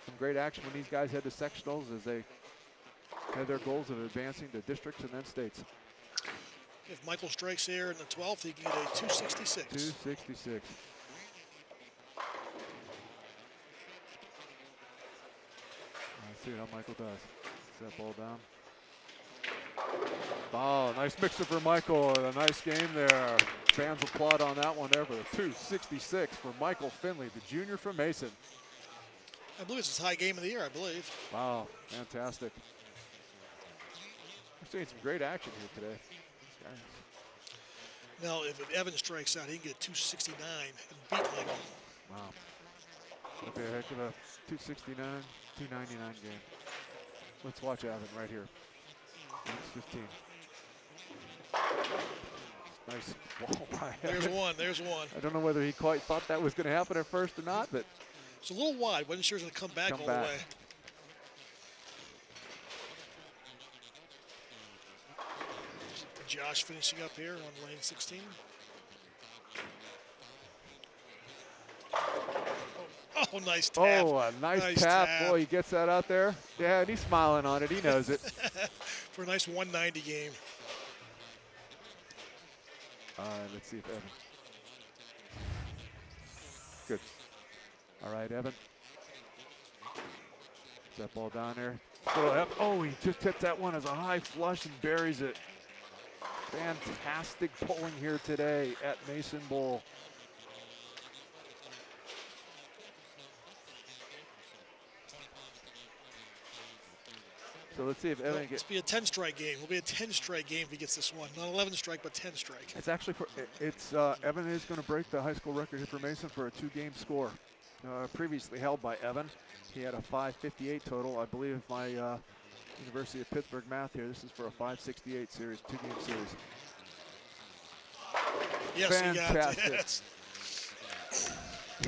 some great action when these guys head to sectionals as they have their goals of advancing to districts and then states. If Michael strikes here in the 12th, he can get a 266. 266. Let's see how Michael does. Set that ball down. Oh, nice mixer for Michael. A nice game there. Fans applaud on that one there for the 266 for Michael Finley, the junior from Mason. I believe it's his high game of the year, I believe. Wow, fantastic. We're seeing some great action here today. Now, if Evan strikes out, he can get 269 and beat Michael. Wow. That'd be a heck of a 269, 299 game. Let's watch Evan right here. Next 15. Nice ball by Evan. There's one. There's one. I don't know whether he quite thought that was going to happen at first or not, but it's a little wide. Wasn't sure it was going to come back all the way. Josh finishing up here on lane 16. Oh, nice tap. Oh, a nice tap. Boy, he gets that out there. Yeah, and he's smiling on it. He knows it. For a nice 190 game. All right, let's see if Evan. Good. All right, Evan. That ball down there. Oh, he just hits that one as a high flush and buries it. Fantastic pulling here today at Mason Bowl. So let's see if Evan It'll gets. be a 10-strike game. It'll be a 10-strike game if he gets this one. Not 11-strike, but 10-strike. It's actually Evan is going to break the high school record here for Mason for a 2-game score. Previously held by Evan. He had a 558 total. I believe my University of Pittsburgh math here. This is for a 568 series, 2-game series. Yes, Fantastic. He got it. Yes.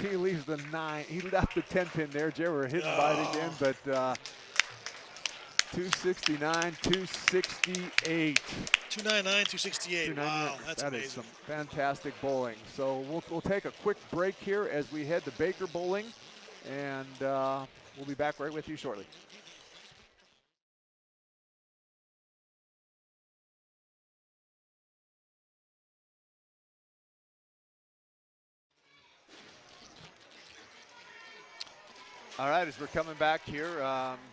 He leaves the 9. He left the 10 pin there. Jerry were hidden by it again, but 269, 268. 299, 268. Wow, that's that amazing. Is some fantastic bowling. So we'll take a quick break here as we head to Baker Bowling, and we'll be back right with you shortly. All right, as we're coming back here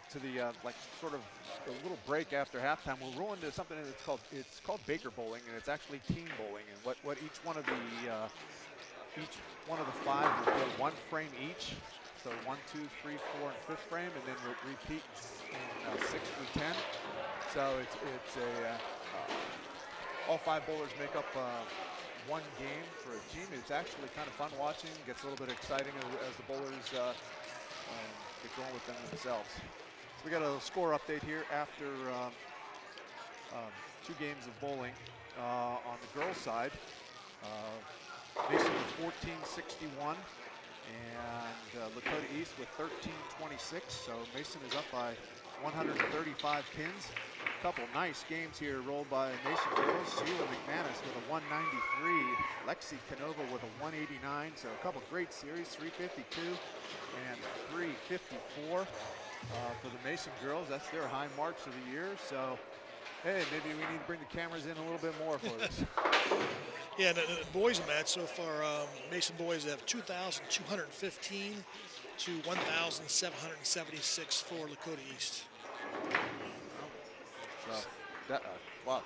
to the like sort of a little break after halftime, we're rolling to something that's called Baker Bowling, and it's actually team bowling. And what each one of the 5 will build 1 frame each. So 1, 2, 3, 4, and 5th frame, and then we'll repeat in 6 through 10. So it's all 5 bowlers make up 1 game for a team. It's actually kind of fun watching. It gets a little bit exciting as the bowlers get going with them themselves. So we got a score update here after 2 games of bowling. On the girls' side, Mason with 1461 and Lakota East with 1326. So Mason is up by 135 pins. A couple nice games here rolled by Mason girls. Sheila McManus with a 193. Lexi Canova with a 189. So a couple great series, 352 and 354 for the Mason girls. That's their high marks of the year. So, hey, maybe we need to bring the cameras in a little bit more for this. Yeah, the boys match so far, Mason boys have 2,215 to 1,776 for Lakota East. So, wow.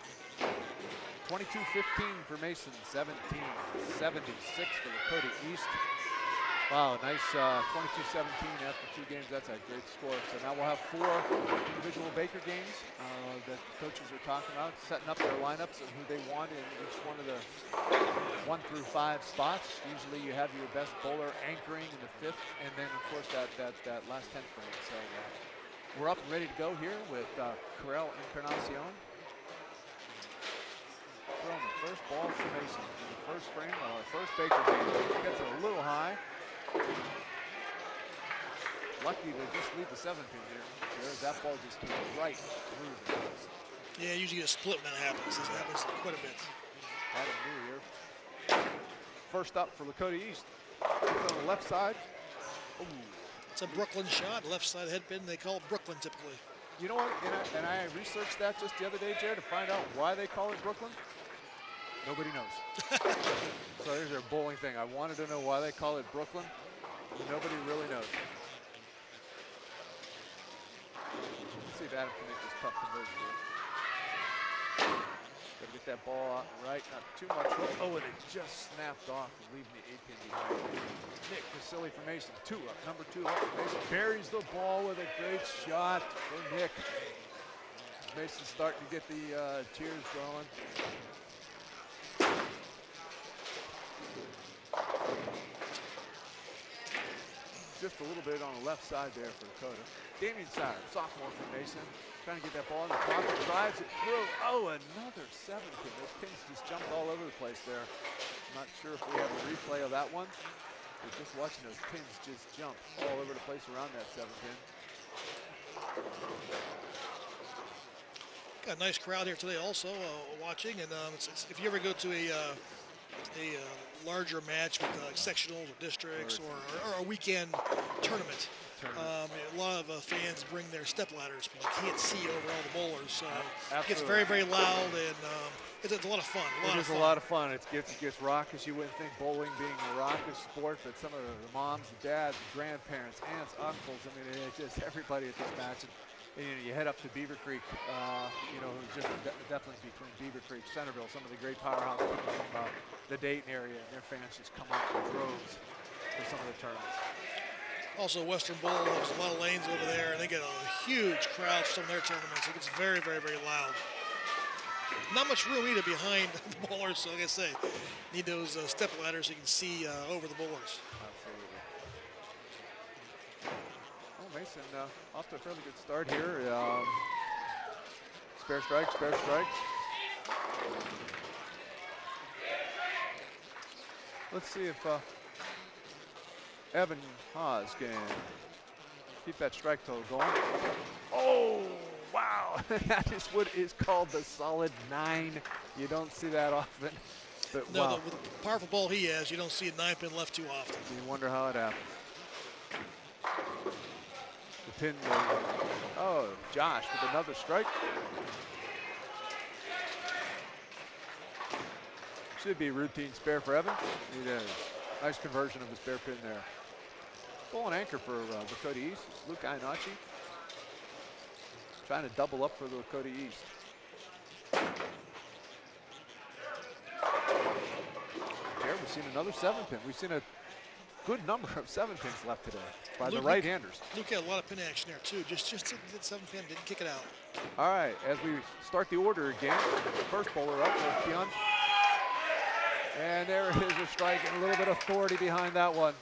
22-15 for Mason, 17-76 for Lakota East. Wow, nice 22-17 after 2 games. That's a great score. So now we'll have 4 individual Baker games that the coaches are talking about, setting up their lineups and who they want in each one of the 1 through 5 spots. Usually you have your best bowler anchoring in the 5th, and then of course that last 10 frame. So we're up and ready to go here with Corel Encarnacion. Throwing the first ball for Mason in the first frame of our first Baker game. Gets it a little high. Lucky to just leave the 7 pin here. That ball just came right through the nose. Yeah, usually a split when that happens. This happens quite a bit. Adam New here. First up for Lakota East. On the left side. Ooh. It's a Brooklyn shot. Left side head pin. They call it Brooklyn typically. You know what? And I researched that just the other day, Jared, to find out why they call it Brooklyn. Nobody knows. So there's their bowling thing. I wanted to know why they call it Brooklyn. Nobody really knows. Let's see if Adam can make this tough conversion here. Gotta get that ball out and right, not too much. Oh, and it just snapped off, leaving the 8 pin behind. Nick Vasily for Mason, 2 up. Number 2 up for Mason. Buries the ball with a great shot for Nick. Mason's starting to get the tears going. Just a little bit on the left side there for Dakota. Damian Sauer, sophomore from Mason, trying to get that ball in the pocket, drives it through. Oh, another 7 pin. Those pins just jumped all over the place there. I'm not sure if we have a replay of that one. We're just watching those pins just jump all over the place around that 7 pin. Got a nice crowd here today also watching, and if you ever go to a larger match with sectionals or districts or a weekend tournament, a lot of fans bring their step ladders because you can't see over all the bowlers. So it gets very, very loud, and it's a lot of fun. It is a lot of fun. It gets raucous. You wouldn't think bowling being a raucous sport, but some of the moms, the dads, the grandparents, aunts, uncles, I mean, it's just everybody at this match. And, you head up to Beaver Creek, just definitely between Beaver Creek, Centerville, some of the great powerhouse people from the Dayton area, and their fans just come out in droves for some of the tournaments. Also, Western Bowl has a lot of lanes over there, and they get a huge crowd for some of their tournaments. It gets very, very, very loud. Not much room either behind the bowlers, so like I say, need those step ladders so you can see over the bowlers. Absolutely. Oh, Mason off to a fairly good start here. Spare strike, spare strike. Let's see if Evan Haas can keep that strike total going. Oh, wow. That is what is called the solid 9. You don't see that often. But No, wow. with the powerful ball he has, you don't see a 9-pin left too often. You wonder how it happens. The pin, oh, Josh with another strike. Should be routine spare for Evan. It is. Nice conversion of the spare pin there. Ball and anchor for Lakota East. Luke Ionachi trying to double up for the Lakota East. Here we've seen another 7-pin. We've seen a good number of 7-pins left today by the right-handers. Luke had a lot of pin action there too. Just did 7-pin, didn't kick it out. All right, as we start the order again, first bowler up for Keon. And there is a strike and a little bit of authority behind that one.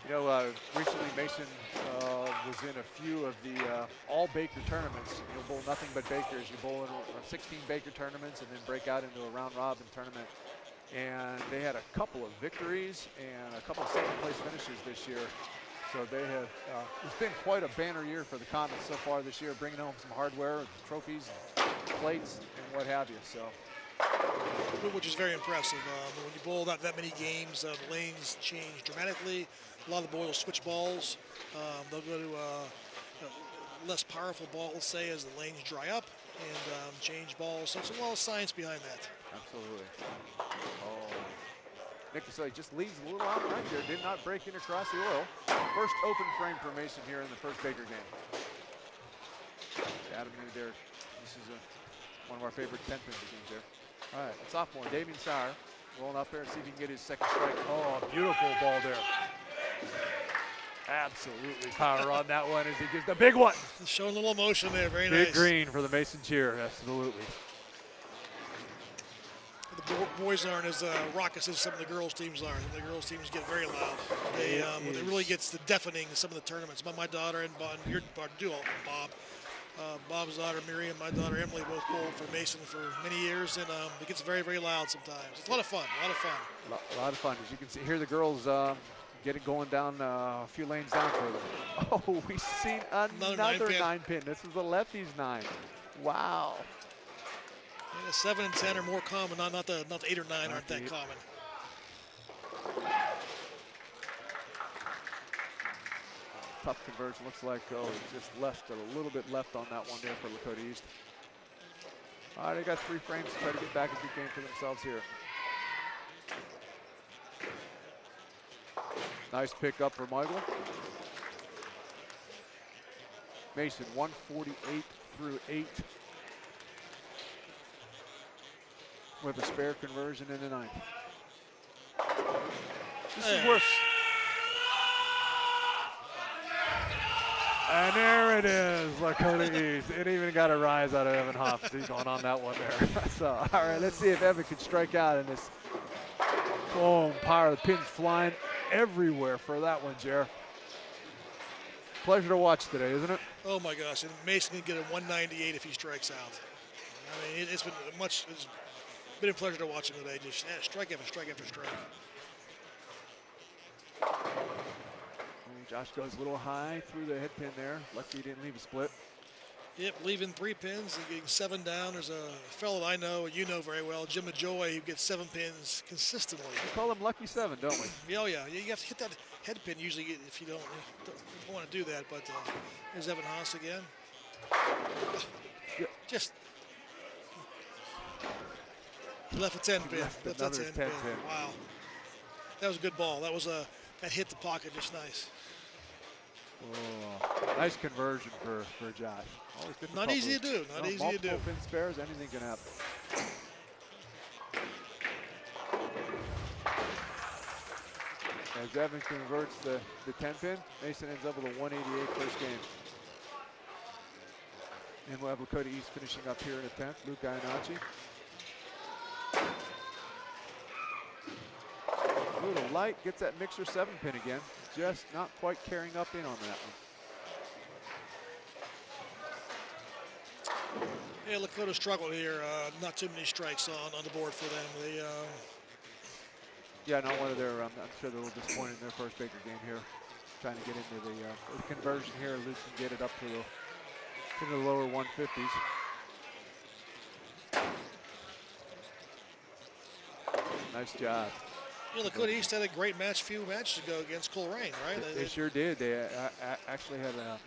You know, recently Mason was in a few of the all Baker tournaments. You'll bowl nothing but Bakers. You bowl in 16 Baker tournaments and then break out into a round robin tournament. And they had a couple of victories and a couple of second-place finishes this year. So they have, it's been quite a banner year for the Comets so far this year, bringing home some hardware, trophies, plates, and what have you. So, which is very impressive. When you bowl that many games, the lanes change dramatically. A lot of the bowlers switch balls. They'll go to a less powerful ball, let's say, as the lanes dry up, and change balls. So there's a lot of science behind that. Absolutely. Oh. Nicholson just leaves a little out right there. Did not break in across the oil. First open frame for Mason here in the first Baker game. Adam knew there. This is one of our favorite 10-pin games there. All right, sophomore Damian Sauer rolling up there and see if he can get his second strike. Oh, beautiful ball there. Absolutely power on that one as he gives the big one. Showing a little emotion there, very big nice. Green for the Mason cheer, absolutely. The boys aren't as raucous as some of the girls' teams are. The girls' teams get very loud. It really gets the deafening in some of the tournaments. My daughter and your duo, Bob. Bob's daughter, Miriam, my daughter, Emily, both bowled for Mason for many years, and it gets very, very loud sometimes. It's a lot of fun, a lot of fun. A lot of fun. As you can see here, the girls get it going down a few lanes down further. Oh, we've seen another 9-pin. This is the lefties 9. Wow. Yeah, 7 and 10 are more common, not the 8 or 9 aren't that common. Tough conversion, looks like, just left a little bit left on that one there for Lakota East. All right, they got 3 frames to try to get back a good game for themselves here. Nice pick up for Michael. Mason, 148 through 8. With a spare conversion in the 9th. This is worse. And there it is, Lakota East. It even got a rise out of Evan Hoff going on that one there. So, all right, let's see if Evan can strike out in this. Boom, power. The pin's flying everywhere for that one, Jer. Pleasure to watch today, isn't it? Oh my gosh, and Mason can get a 198 if he strikes out. I mean, it's been a pleasure to watch him today. Just strike after strike after strike. Josh goes a little high through the head pin there. Lucky he didn't leave a split. Yep, leaving 3 pins and getting 7 down. There's a fellow that I know, you know very well, Jim Majoy, who gets 7 pins consistently. We call him Lucky 7, don't we? Oh yeah, you have to hit that head pin usually if you don't want to do that. But there's Evan Haas again. Just left a 10 pin. Left a 10 pin. Wow, that was a good ball. That was that hit the pocket just nice. Oh, nice conversion for Josh. Always not easy to do. Not easy to do. Multiple pin spares, anything can happen. As Evan converts the 10 pin, Mason ends up with a 188 first game. And we'll have Lakota East finishing up here in the 10th. Luke Iannacci. A little light, gets that mixer 7 pin again. Just not quite carrying up in on that one. Yeah, Lakota struggled here. Not too many strikes on the board for them. They, yeah, not one of their, I'm sure they're a little disappointed in their first Baker game here. Trying to get into the conversion here. Luke can get it up to the lower 150s. Nice job. Yeah, Lakota East had a great match a few matches ago against Coleraine, right? They sure did. They actually had an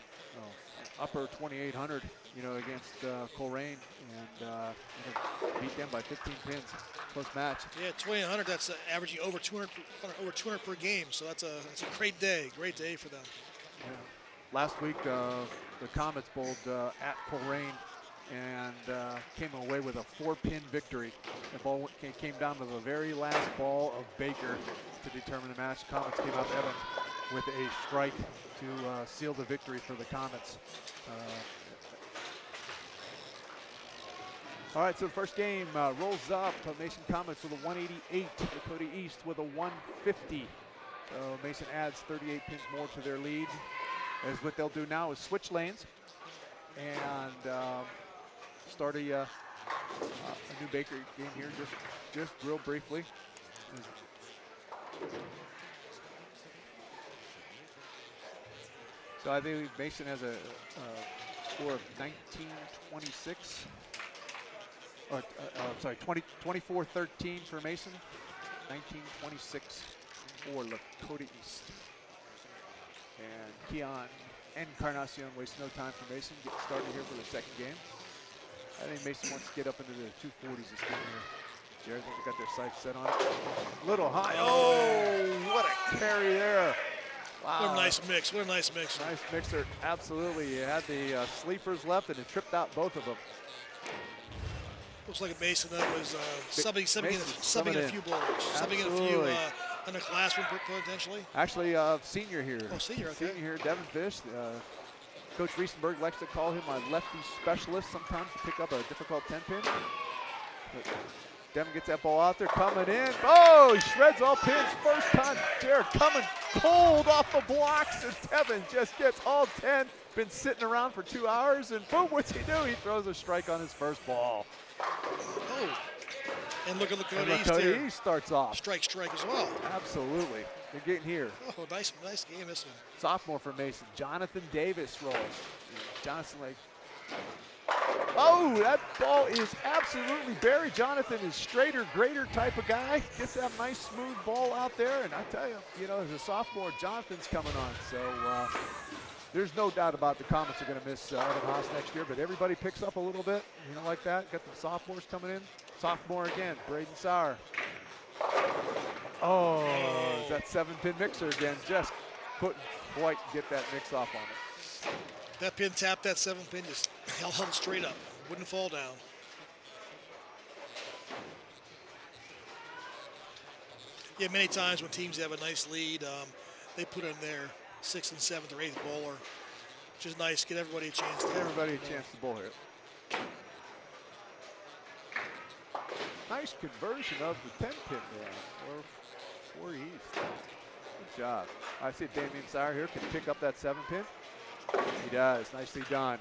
upper 2,800, against Coleraine, and beat them by 15 pins. Close match. Yeah, 2,800. That's averaging over 200 per game. So that's a great day for them. Yeah. Last week, the Comets bowled at Coleraine and came away with a 4-pin victory. The ball came down to the very last ball of Baker to determine the match. Comets came out Evan with a strike to seal the victory for the Comets. All right, so the first game rolls up. Mason Comets with a 188, Lakota East with a 150. So Mason adds 38 pins more to their lead. As what they'll do now is switch lanes and start a new Baker game here, just real briefly. So I think Mason has a score of 1926. Or, sorry, 24-13 for Mason, 1926 for Lakota East. And Keon Encarnacion wastes no time for Mason. Getting started here for the second game. I think Mason wants to get up into the 240s this game here. Jared, I think they got their sights set on it. Little high. Oh, what a carry there. Wow. What a nice mix. What a nice mix. Nice mixer. Absolutely. You had the sleepers left and it tripped out both of them. Looks like a Mason that was subbing in a few bowlers. Absolutely. Subbing in a few underclassmen potentially. Actually, senior here. Oh, senior, okay. Senior here, Devin Fish. Coach Riesenberg likes to call him a lefty specialist sometimes to pick up a difficult 10-pin. Devin gets that ball out there, coming in. Oh, he shreds all pins. First time, Jared coming cold off the blocks, and Devin just gets all 10. Been sitting around for 2 hours, and boom, what's he do? He throws a strike on his first ball. Oh, and look at Lakota East Lakota here. East starts off. Strike as well. Absolutely. They're getting here. Oh, nice game this one. Sophomore for Mason, Jonathan Davis rolls. Jonathan oh, that ball is absolutely buried. Jonathan is straighter, greater type of guy. Gets that nice smooth ball out there, and I tell you, as a sophomore, Jonathan's coming on. So there's no doubt about the Comets are going to miss Evan Haas next year, but everybody picks up a little bit, like that. Got the sophomores coming in. Sophomore again, Braden Sauer. Oh, that 7-pin mixer again. Just couldn't quite get that mix off on it. That pin tapped that 7-pin, just held straight up. Wouldn't fall down. Yeah, many times when teams have a nice lead, they put in their 6th and 7th or 8th bowler, which is nice. Get everybody a chance to bowl here. Nice conversion of the 10-pin there for East. Good job. I see Damian Sauer here can pick up that 7-pin. He does. Nicely done.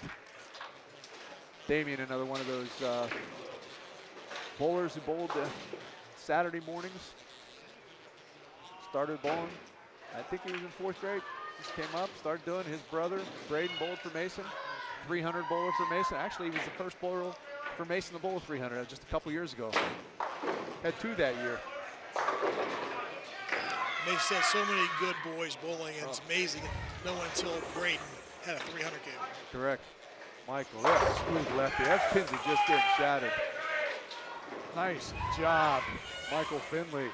Damian, another one of those bowlers who bowled Saturday mornings. Started bowling. I think he was in 4th grade. Just came up, started doing. His brother, Braden, bowled for Mason. 300 bowler for Mason. Actually, he was the first bowler for Mason to bowl 300 just a couple years ago. Had 2 that year. Mason had so many good boys bowling, and it's amazing. No one until Braden had a 300 game. Correct. Michael, that's smooth lefty. That pins are just getting shattered. Nice job, Michael Finley.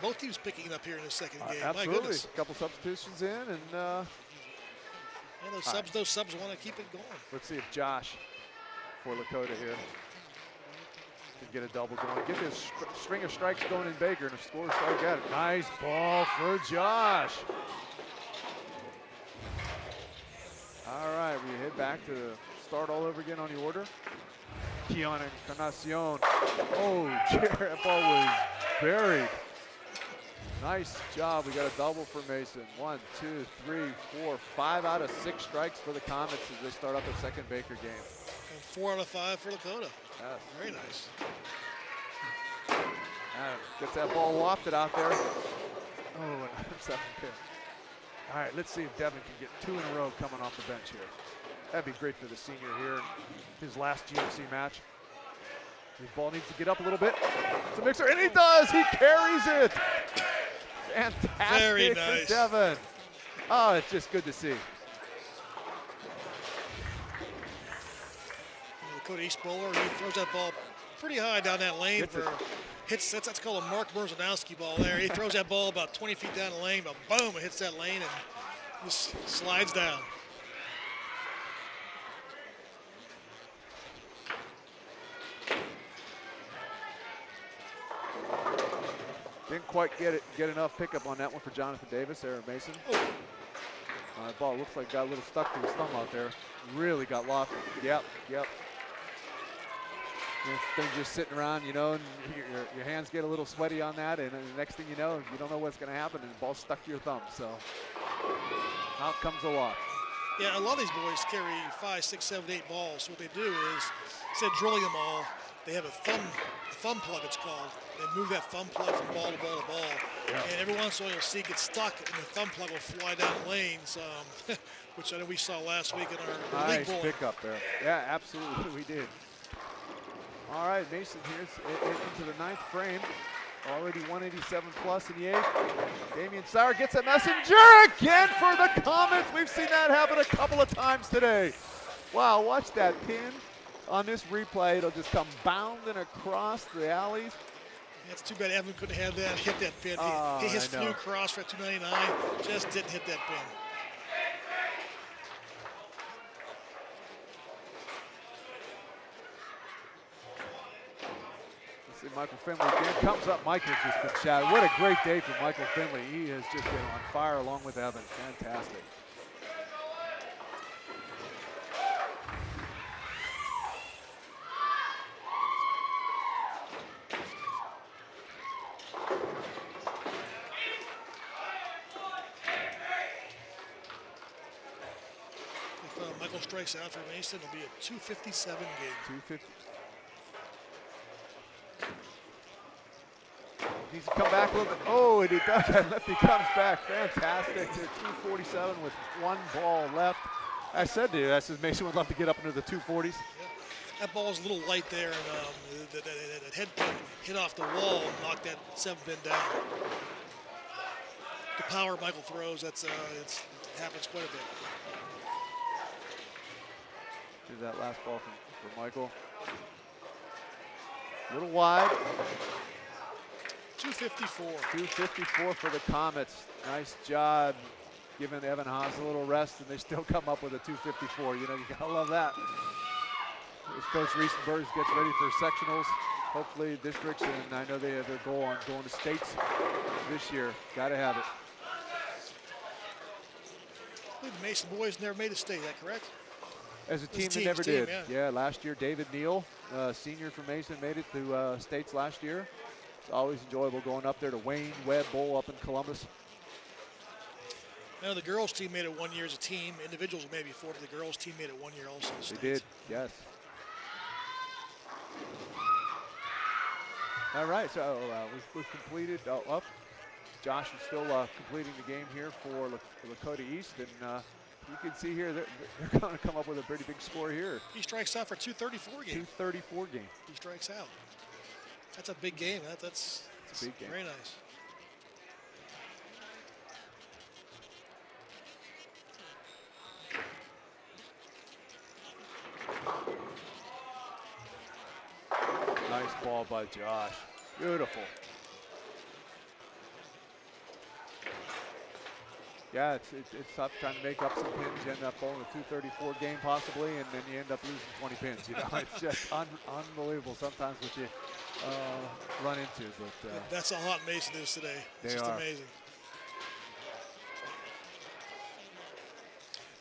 Both teams picking it up here in the second game. Absolutely. My goodness. A couple substitutions in, and yeah, those subs want to keep it going. Let's see if Josh for Lakota here. can get a double going. Get this string of strikes going in Baker and a score start at it. Nice ball for Josh. All right, we head back to start all over again on the order. Keon Encarnacion. Oh, that ball was buried. Nice job. We got a double for Mason. 1, 2, 3, 4, 5 out of 6 strikes for the Comets as they start up the second Baker game. And 4 out of 5 for Lakota. Yes. Very nice. Gets that ball lofted out there. Oh, and second pitch. All right, let's see if Devin can get 2 in a row coming off the bench here. That'd be great for the senior here in his last GMC match. His ball needs to get up a little bit. It's a mixer, and he does. He carries it. Fantastic. Very nice. For Devin. Oh, it's just good to see. Lakota East bowler, he throws that ball pretty high down that lane that's called a Mark Berzanowski ball there. He throws that ball about 20 feet down the lane, but boom, it hits that lane and just slides down. Didn't quite get enough pickup on that one for Jonathan Davis there at Mason. That ball looks like got a little stuck to his thumb out there. Really got lost. Yep. This thing just sitting around, you know, and your hands get a little sweaty on that, and the next thing you know, you don't know what's going to happen, and the ball's stuck to your thumb. So out comes the walk. Yeah, a lot of these boys carry 5, 6, 7, 8 balls. So what they do is, instead of drilling them all, they have a thumb plug, it's called. They move that thumb plug from ball to ball to ball. Yeah. And every once in a while you'll see it get stuck and the thumb plug will fly down the lanes, which I know we saw last week in our league bowling. Nice pick up there. Yeah, absolutely, we did. All right, Mason here's into the 9th frame. Already 187 plus in the 8th. Damian Sauer gets a messenger again for the Comets. We've seen that happen a couple of times today. Wow, watch that pin on this replay. It'll just come bounding across the alleys. Yeah, it's too bad Evan couldn't have that, hit that pin. He flew across for 299, just didn't hit that pin. See Michael Finley again, comes up. Michael's just been shouted. What a great day for Michael Finley. He has just been on fire along with Evan. Fantastic. If Michael strikes out for Mason, it'll be a 257 game. 250. Needs to come back a little bit. Oh, and he does. That lefty comes back. Fantastic. To 247 with 1 ball left. I said to you, I said Mason would love to get up into the 240s. Yeah. That ball was a little light there, and that head pin hit off the wall and knocked that 7 pin down. The power Michael throws, it happens quite a bit. Here's that last ball for Michael. A little wide. 254. 254 for the Comets. Nice job giving Evan Haas a little rest, and they still come up with a 254. You know, you gotta love that. As Coach Riesenberg gets ready for sectionals, hopefully districts, and I know they have their goal on going to states this year. Gotta have it. I believe the Mason boys never made a state, is that correct? As a team, they never did. Yeah, last year David Neal, senior from Mason, made it to states last year. It's always enjoyable going up there to Wayne Webb Bowl up in Columbus. Now the girls team made it 1 year as a team. Individuals made it before, but the girls team made it 1 year also. They did, yes. All right, so we've completed up. Josh is still completing the game here for Lakota East, and you can see here they're going to come up with a pretty big score here. He strikes out for 234 game. 234 game. He strikes out. That's a big game. That's a big game. Very nice. Nice ball by Josh. Beautiful. Yeah, it's tough trying to make up some pins. You end up bowling a 234 game possibly, and then you end up losing 20 pins. You know, it's just unbelievable sometimes what you run into. But that's how hot Mason is today. It's just amazing.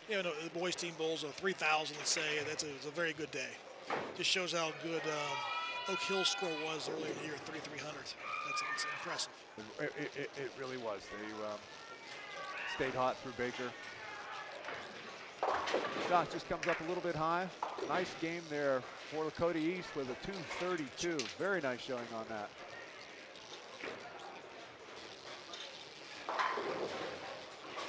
You know, the boys team bowls a 3,000. Let's say it's a very good day. Just shows how good Oak Hill's score was earlier in the year at 3,300. It's impressive. It really was. They stayed hot through Baker. Shot just comes up a little bit high. Nice game there for Lakota East with a 232. Very nice showing on that.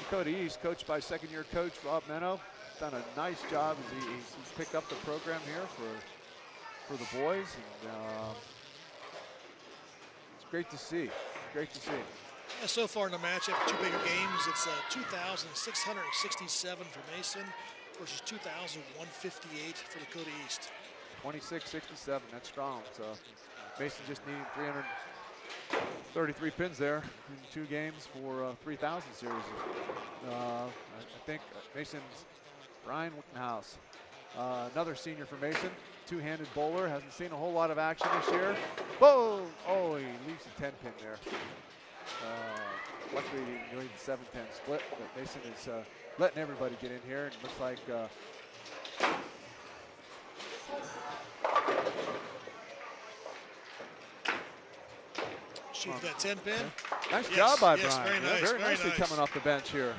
Lakota East, coached by second-year coach Rob Meno, done a nice job as he's picked up the program here for the boys, and it's great to see. Great to see. Yeah, so far in the match, after 2 bigger games, it's 2,667 for Mason versus 2,158 for Lakota East. 26-67, that's strong. So Mason just needing 333 pins there in 2 games for 3,000 series. I think Mason's Brian Wickenhouse, another senior for Mason, 2-handed bowler, hasn't seen a whole lot of action this year. Whoa! Oh, he leaves a 10-pin there. Luckily, he needed the 7-10 split, but Mason is letting everybody get in here, and it looks like shoot that 10-pin. Okay. Nice job by Brian. Very nice. Very nicely coming off the bench here.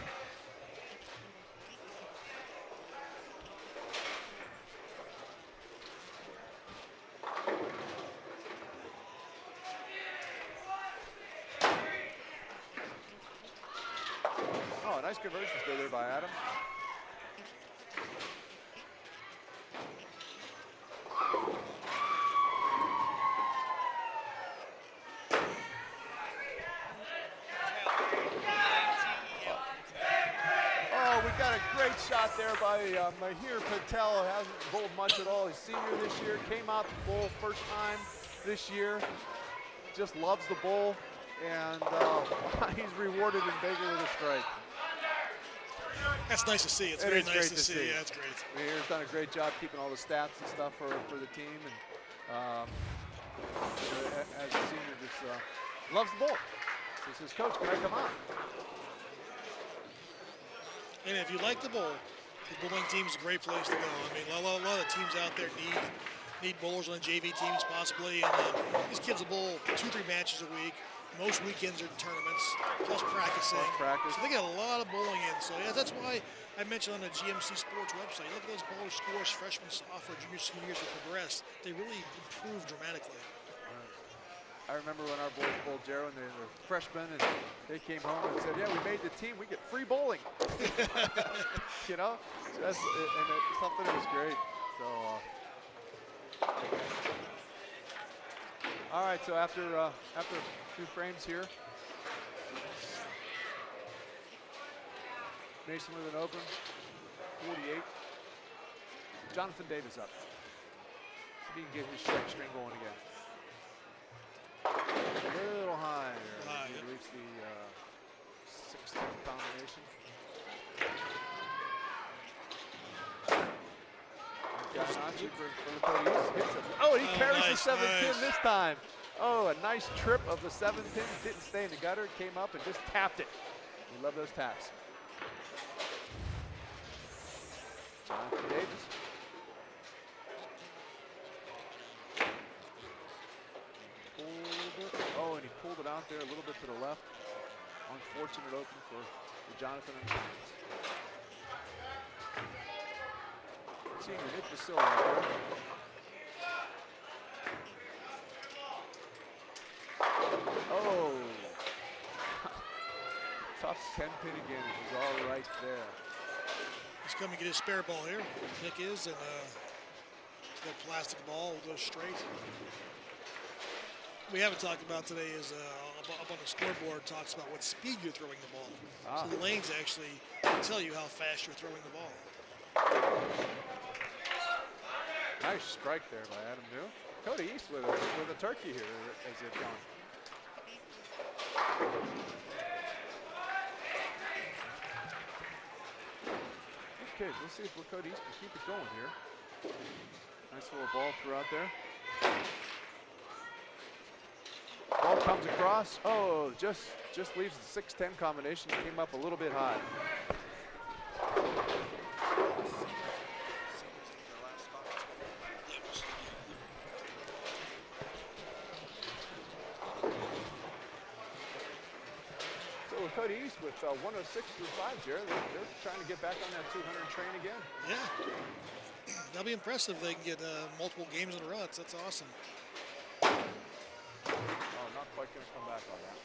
Oh, nice conversion still there by Adam. Shot there by Mahir Patel. Hasn't bowled much at all. He's senior this year. Came out to bowl first time this year. Just loves the bowl, and he's rewarded in Baker with a strike. That's nice to see. It's very nice to see. Yeah, that's great. Mahir's done a great job keeping all the stats and stuff for the team, and as a senior, just loves the bowl. He says, "Coach, can I come on?" And if you like the bowl, the bowling team is a great place to go. I mean, a lot of teams out there need bowlers on the JV teams possibly, and these kids will bowl 2-3 matches a week. Most weekends are tournaments, plus practicing. So they get a lot of bowling in. So yeah, that's why I mentioned on the GMC Sports website, look at those bowler scores, freshmen, sophomore, junior, senior years will progress. They really improve dramatically. I remember when our boys bowled Jarrow and they were freshmen, and they came home and said, "Yeah, we made the team. We get free bowling." You know, so that's it's something that was great. So, all right. So after a few frames here, Mason with an open, 48. Jonathan Davis up. He can get his strike string going again. A little high there. He reached the 16th combination. Oh, he carries the 7-pin this time. Oh, a nice trip of the 7-pin. Didn't stay in the gutter. Came up and just tapped it. We love those taps. Jonathan Davis. Oh, and he pulled it out there a little bit to the left. Unfortunate open for Jonathan and Hines. Senior Nick Vasile out there. Oh. Tough 10-pin again. It was all right there. He's coming to get his spare ball here. Nick is, and that plastic ball will go straight. We haven't talked about today is up on the scoreboard talks about what speed you're throwing the ball. So the lanes actually tell you how fast you're throwing the ball. Nice strike there by Adam New. Lakota East with a turkey here as they've gone. Okay, let's see if Lakota East can keep it going here. Nice little ball through out there. Ball comes across. Oh, just leaves the 6-10 combination. Came up a little bit high. So Lakota East with 106 through 5, Jared. They're trying to get back on that 200 train again. Yeah. That'll be impressive if they can get multiple games in a row. That's awesome. Oh, not quite going to come back on that.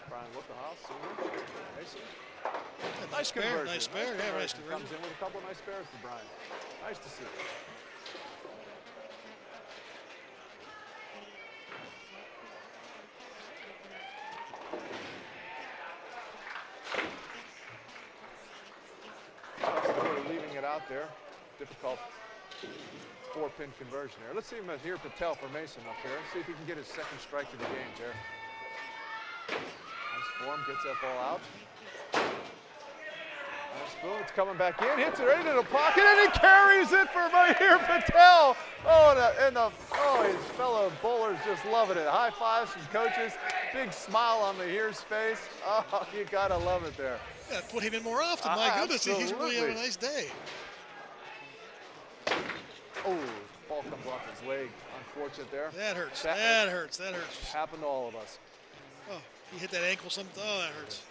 Brian Wickelhaus, Mason. Yeah, Nice spare, conversion. nice spare. Yeah, nice conversion. Comes in with a couple nice spares for Brian. Nice to see. Lakota leaving it out there. Difficult 4-pin conversion there. Let's see him here, Patel for Mason up here. See if he can get his second strike of the game, Jared. Nice form, gets that ball out. Nice boom, it's coming back in, hits it right into the pocket, and he carries it for Mahir Patel. Oh, his fellow bowlers just loving it. High fives from coaches, big smile on Mahir's face. Oh, you gotta love it there. Yeah, put him in more often. My goodness, he's really having a nice day. Oh, ball comes off his leg. Unfortunate there. That hurts. That hurts. That hurts. Happened to all of us. Oh, he hit that ankle something. Oh, that hurts.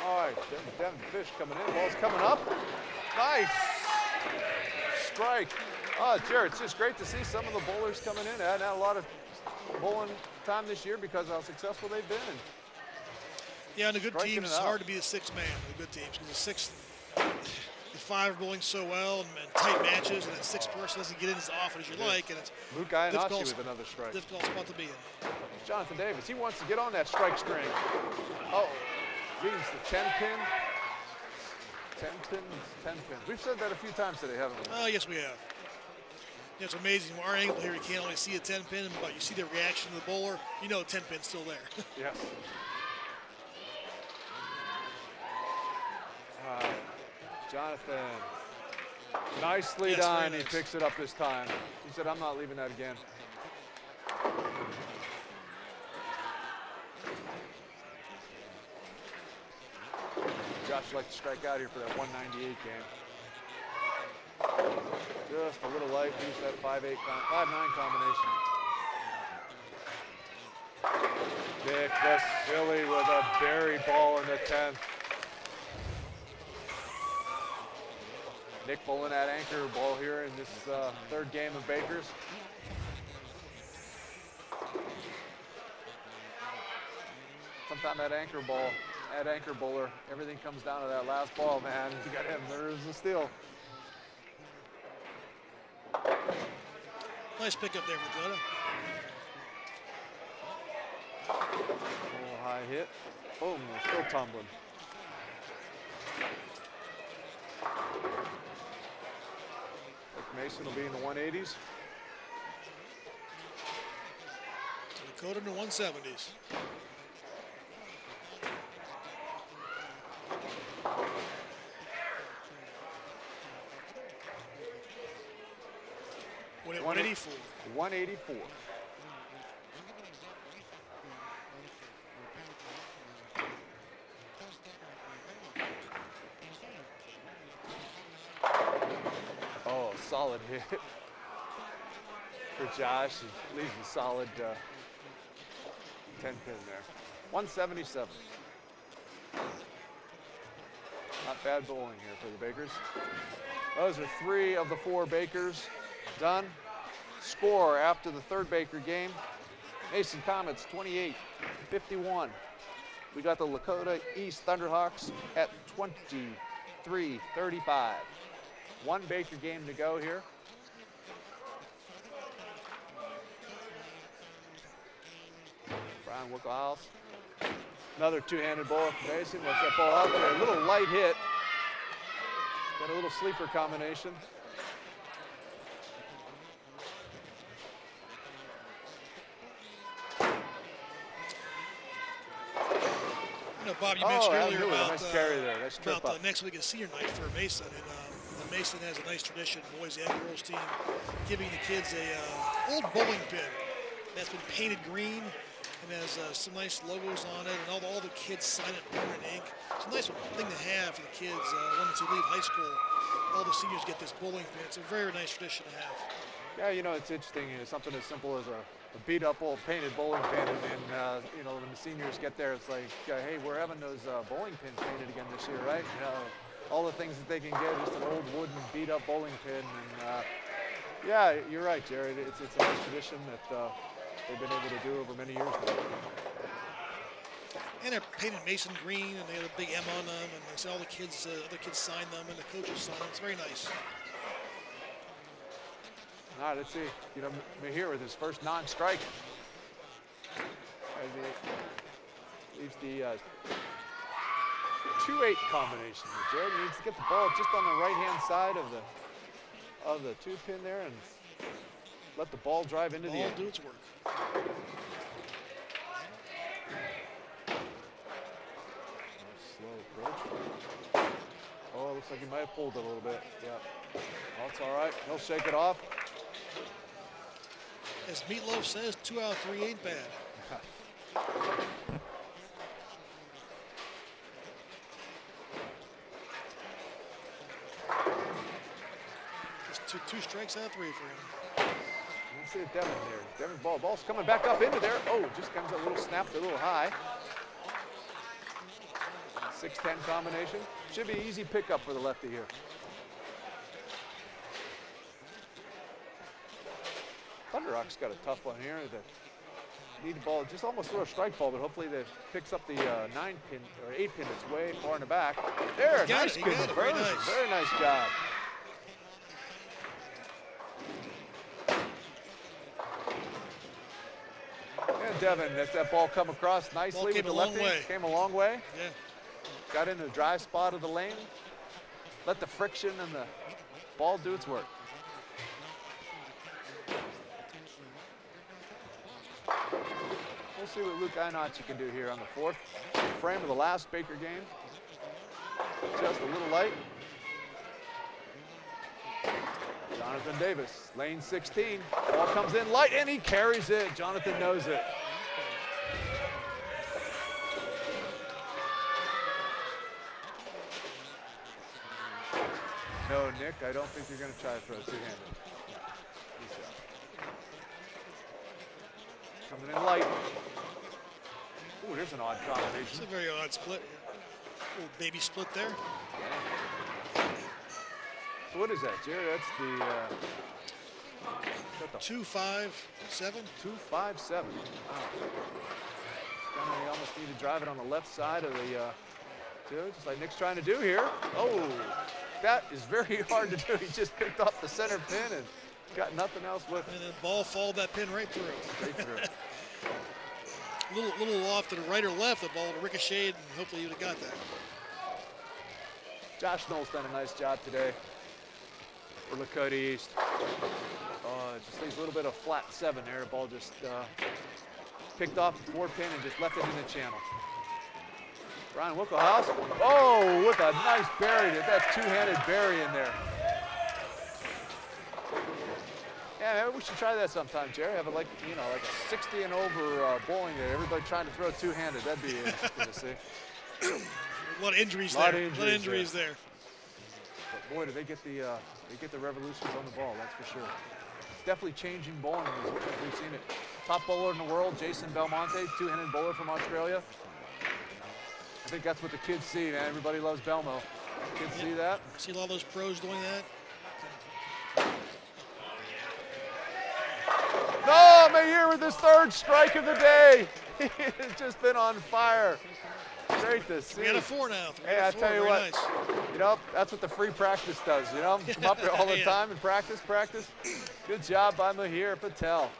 All right, Devin Fish coming in. Ball's coming up. Nice strike. Oh, Jared, it's just great to see some of the bowlers coming in. Hadn't had a lot of bowling time this year because of how successful they've been. And yeah, and the good teams, it's hard to be the sixth man. The good teams, because the sixth, the five are bowling so well and tight matches, and that sixth person doesn't get in as often as you like, and it's Luke Iannacci with another strike. Difficult spot to be in. Jonathan Davis, he wants to get on that strike string. Oh, leads the 10-pin. 10 pins, 10 pins. We've said that a few times today, haven't we? Oh, yes, we have. Yeah, it's amazing. From our angle here, you can't only see a 10 pin, but you see the reaction of the bowler. You know 10 pin's still there. Yes. Jonathan, nicely done. Nice. He picks it up this time. He said, I'm not leaving that again. Josh would like to strike out here for that 198 game. Just a little light, use that 5-9 combination. Nick Vasily with a berry ball in the 10th. Nick bowling that anchor ball here in this third game of Baker's. Sometimes that anchor bowler, everything comes down to that last ball, man. You got him, there's the steal. Nice pickup there for Dakota. Little high hit. Boom, still tumbling. Mason will be in the 180s. Dakota in the 170s. When at 184. 184. Solid hit for Josh. He leaves a solid 10 pin there. 177. Not bad bowling here for the Bakers. Those are 3 of the 4 Bakers done. Score after the third Baker game. Mason Comets 28-51. We got the Lakota East Thunderhawks at 23-35. 1 Baker game to go here. Brian Wickelhaus. Another two-handed ball from Mason. Lets that ball out there. A little light hit. Got a little sleeper combination. You know, Bob, you mentioned earlier about, nice carry there. Nice trip about up. next week is senior night for Mason, and Mason has a nice tradition, boys and girls team, giving the kids a old bowling pin that's been painted green and has some nice logos on it, and all the kids sign it in permanent ink. It's a nice thing to have for the kids once they leave high school. All the seniors get this bowling pin. It's a very nice tradition to have. Yeah, you know, it's interesting. You know, something as simple as a beat-up old painted bowling pin, and then you know, when the seniors get there, it's like, hey, we're having those bowling pins painted again this year, right? You know, all the things that they can get, just an old wooden beat-up bowling pin, and yeah, you're right, Jared. It's a nice tradition that they've been able to do over many years now. And they're painted Mason green, and they have a big M on them, and all the kids, other kids sign them, and the coaches sign them. It's very nice. All right, let's see. You know, Mahir with his first non-strike. Leaves the 2-8 combination. Jared needs to get the ball just on the right-hand side of the 2-pin there and let the ball drive into the end. Do its work. Slow approach. Oh, looks like he might have pulled it a little bit. Yeah. Oh, it's all right. He'll shake it off. As Meatloaf says, 2 out of 3 ain't bad. Just two strikes out of 3 for him. Let's see Devin there. Devin's ball's coming back up into there. Oh, just comes a little snapped a little high. 6-10 combination. Should be easy pickup for the lefty here. Thunder Rock's got a tough one here. They need the ball, just almost throw a strike ball, but hopefully that picks up the 9-pin or 8-pin that's way far in the back. There, nice conversion. Very nice job. And Devin, let that ball come across nicely with the lefty. Came a long way. Yeah. Got into the dry spot of the lane. Let the friction and the ball do its work. We'll see what Luke Einachi can do here on the 4th frame of the last Baker game. Just a little light. Jonathan Davis, lane 16. Ball comes in light and he carries it. Jonathan knows it. No, Nick, I don't think you're going to try to throw two-handed. Coming in light. Ooh, there's an odd combination. It's a very odd split. Little baby split there. So what is that, Jerry? That's the 2-5-7. 2-5-7. Wow. You almost need to drive it on the left side of the just like Nick's trying to do here. Oh, that is very hard to do. He just picked off the center pin and got nothing else with it. And the ball followed that pin right through. Straight through. little off to the right or left, the ball would have ricocheted, and hopefully you'd have got that. Josh Knoll's done a nice job today for Lakota East. It just leaves a little bit of flat 7 there. The ball just picked off the 4-pin and just left it in the channel. Brian Wickelhaus. Oh, with a nice bury. That's two-handed bury in there. Yeah, maybe we should try that sometime, Jerry. Have it like, you know, like a 60 and over bowling there. Everybody trying to throw two-handed. That'd be interesting to see. A lot of injuries there. A lot of injuries there. But boy, do they get the revolutions on the ball. That's for sure. It's definitely changing bowling as we've seen it. Top bowler in the world, Jason Belmonte, two-handed bowler from Australia. I think that's what the kids see, man. Everybody loves Belmo. Kids see that. See a lot of those pros doing that. No, Mahir with his 3rd strike of the day. He's just been on fire. Great to see. We got a 4 now. Hey, I tell you what, nice. You know, that's what the free practice does, you know? Come up here all the time and practice. Good job by Mahir Patel.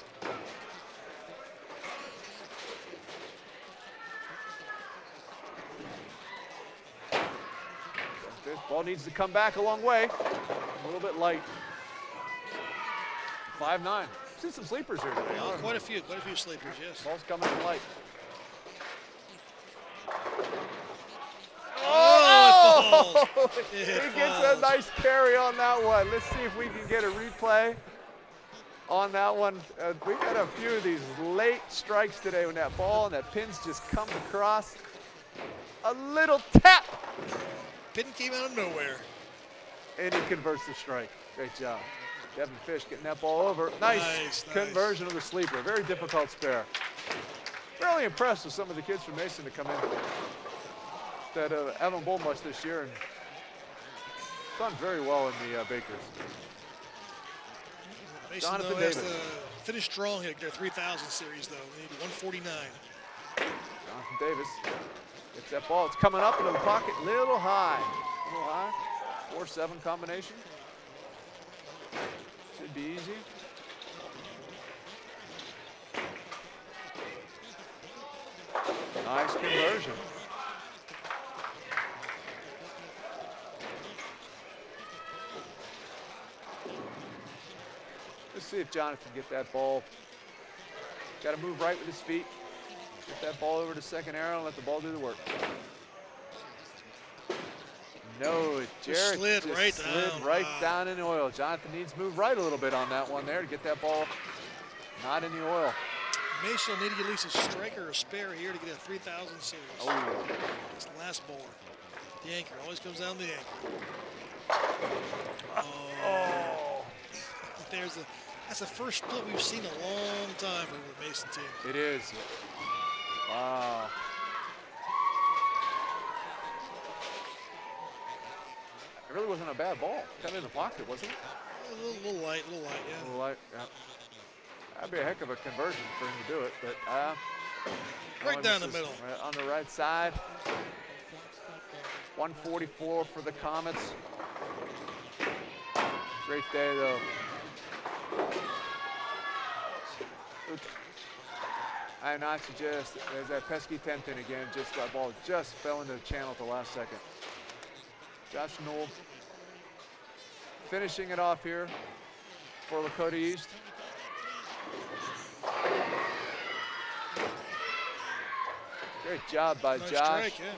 This ball needs to come back a long way. A little bit light. 5-9. Seen some sleepers here today. Oh, quite a few sleepers, yes. Ball's coming in light. falls. He gets a nice carry on that one. Let's see if we can get a replay on that one. We got a few of these late strikes today when that ball and that pin's just come across. A little tap. Pin came out of nowhere. And he converts the strike. Great job. Devin Fish getting that ball over. Nice conversion of the sleeper. Very difficult spare. Really impressed with some of the kids from Mason to come in that haven't bowled much this year and done very well in the Bakers. Mason, Jonathan though, has Davis. to finish strong at their 3,000 series, though. They need 149. Jonathan Davis gets that ball. It's coming up into the pocket. Little high. 4-7 combination. Should be easy. Nice conversion. Let's see if Jonathan can get that ball. Got to move right with his feet. Get that ball over to second arrow and let the ball do the work. No, Jarrett slid right down in the oil. Jonathan needs to move right a little bit on that one there to get that ball not in the oil. Mason will need to get at least a strike or a spare here to get a 3,000 series. Oh. It's the last bowler. The anchor always comes down the anchor. Oh. That's the first split we've seen in a long time for the Mason team. It is. Wow. It really wasn't a bad ball. Kind of in the pocket, wasn't it? A little light, yeah. A little light, yeah. That'd be a heck of a conversion for him to do it, but right down the middle. Right on the right side. 144 for the Comets. Great day, though. I not suggest there's that pesky 10 pin again. Just that ball just fell into the channel at the last second. Josh Knoll finishing it off here for Lakota East. Great job by nice Josh. Strike, yeah.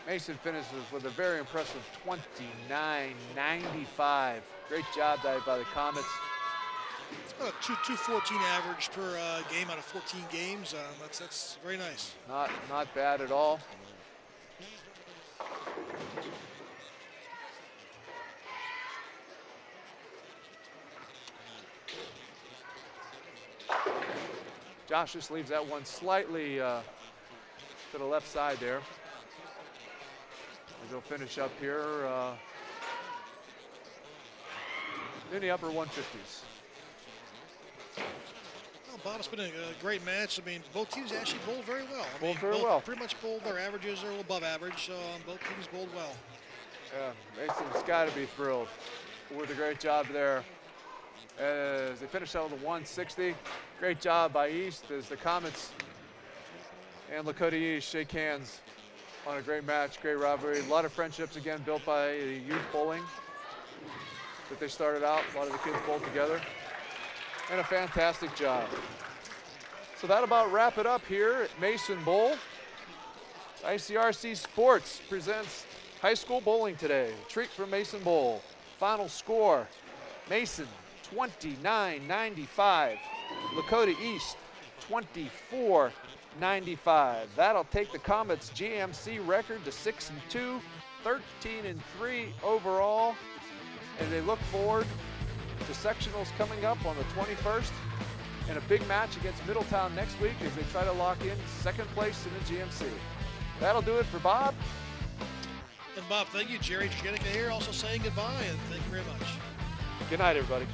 Mason finishes with a very impressive 29.95. Great job by the Comets. It's about a 214 average per game out of 14 games. That's very nice. Not bad at all. Josh just leaves that one slightly to the left side there. As they'll finish up here in the upper 150s. Well, Bob, it's been a great match. I mean, both teams actually bowled very well. Bowled very well. Pretty much bowled. Their averages are a little above average, so both teams bowled well. Yeah, Mason's got to be thrilled with a great job there. As they finish out with a 160. Great job by East as the Comets and Lakota East shake hands on a great match, great rivalry. A lot of friendships again built by the youth bowling that they started out. A lot of the kids bowled together. And a fantastic job. So that'll about wrap it up here at Mason Bowl. ICRC Sports presents high school bowling today. A treat from Mason Bowl. Final score, Mason 29.95. Lakota East 24.95. That'll take the Comets' GMC record to 6-2, 13-3 overall. And they look forward to sectionals coming up on the 21st and a big match against Middletown next week as they try to lock in second place in the GMC. That'll do it for Bob. And Bob, thank you. Jerry Janica here also saying goodbye, and thank you very much. Good night, everybody.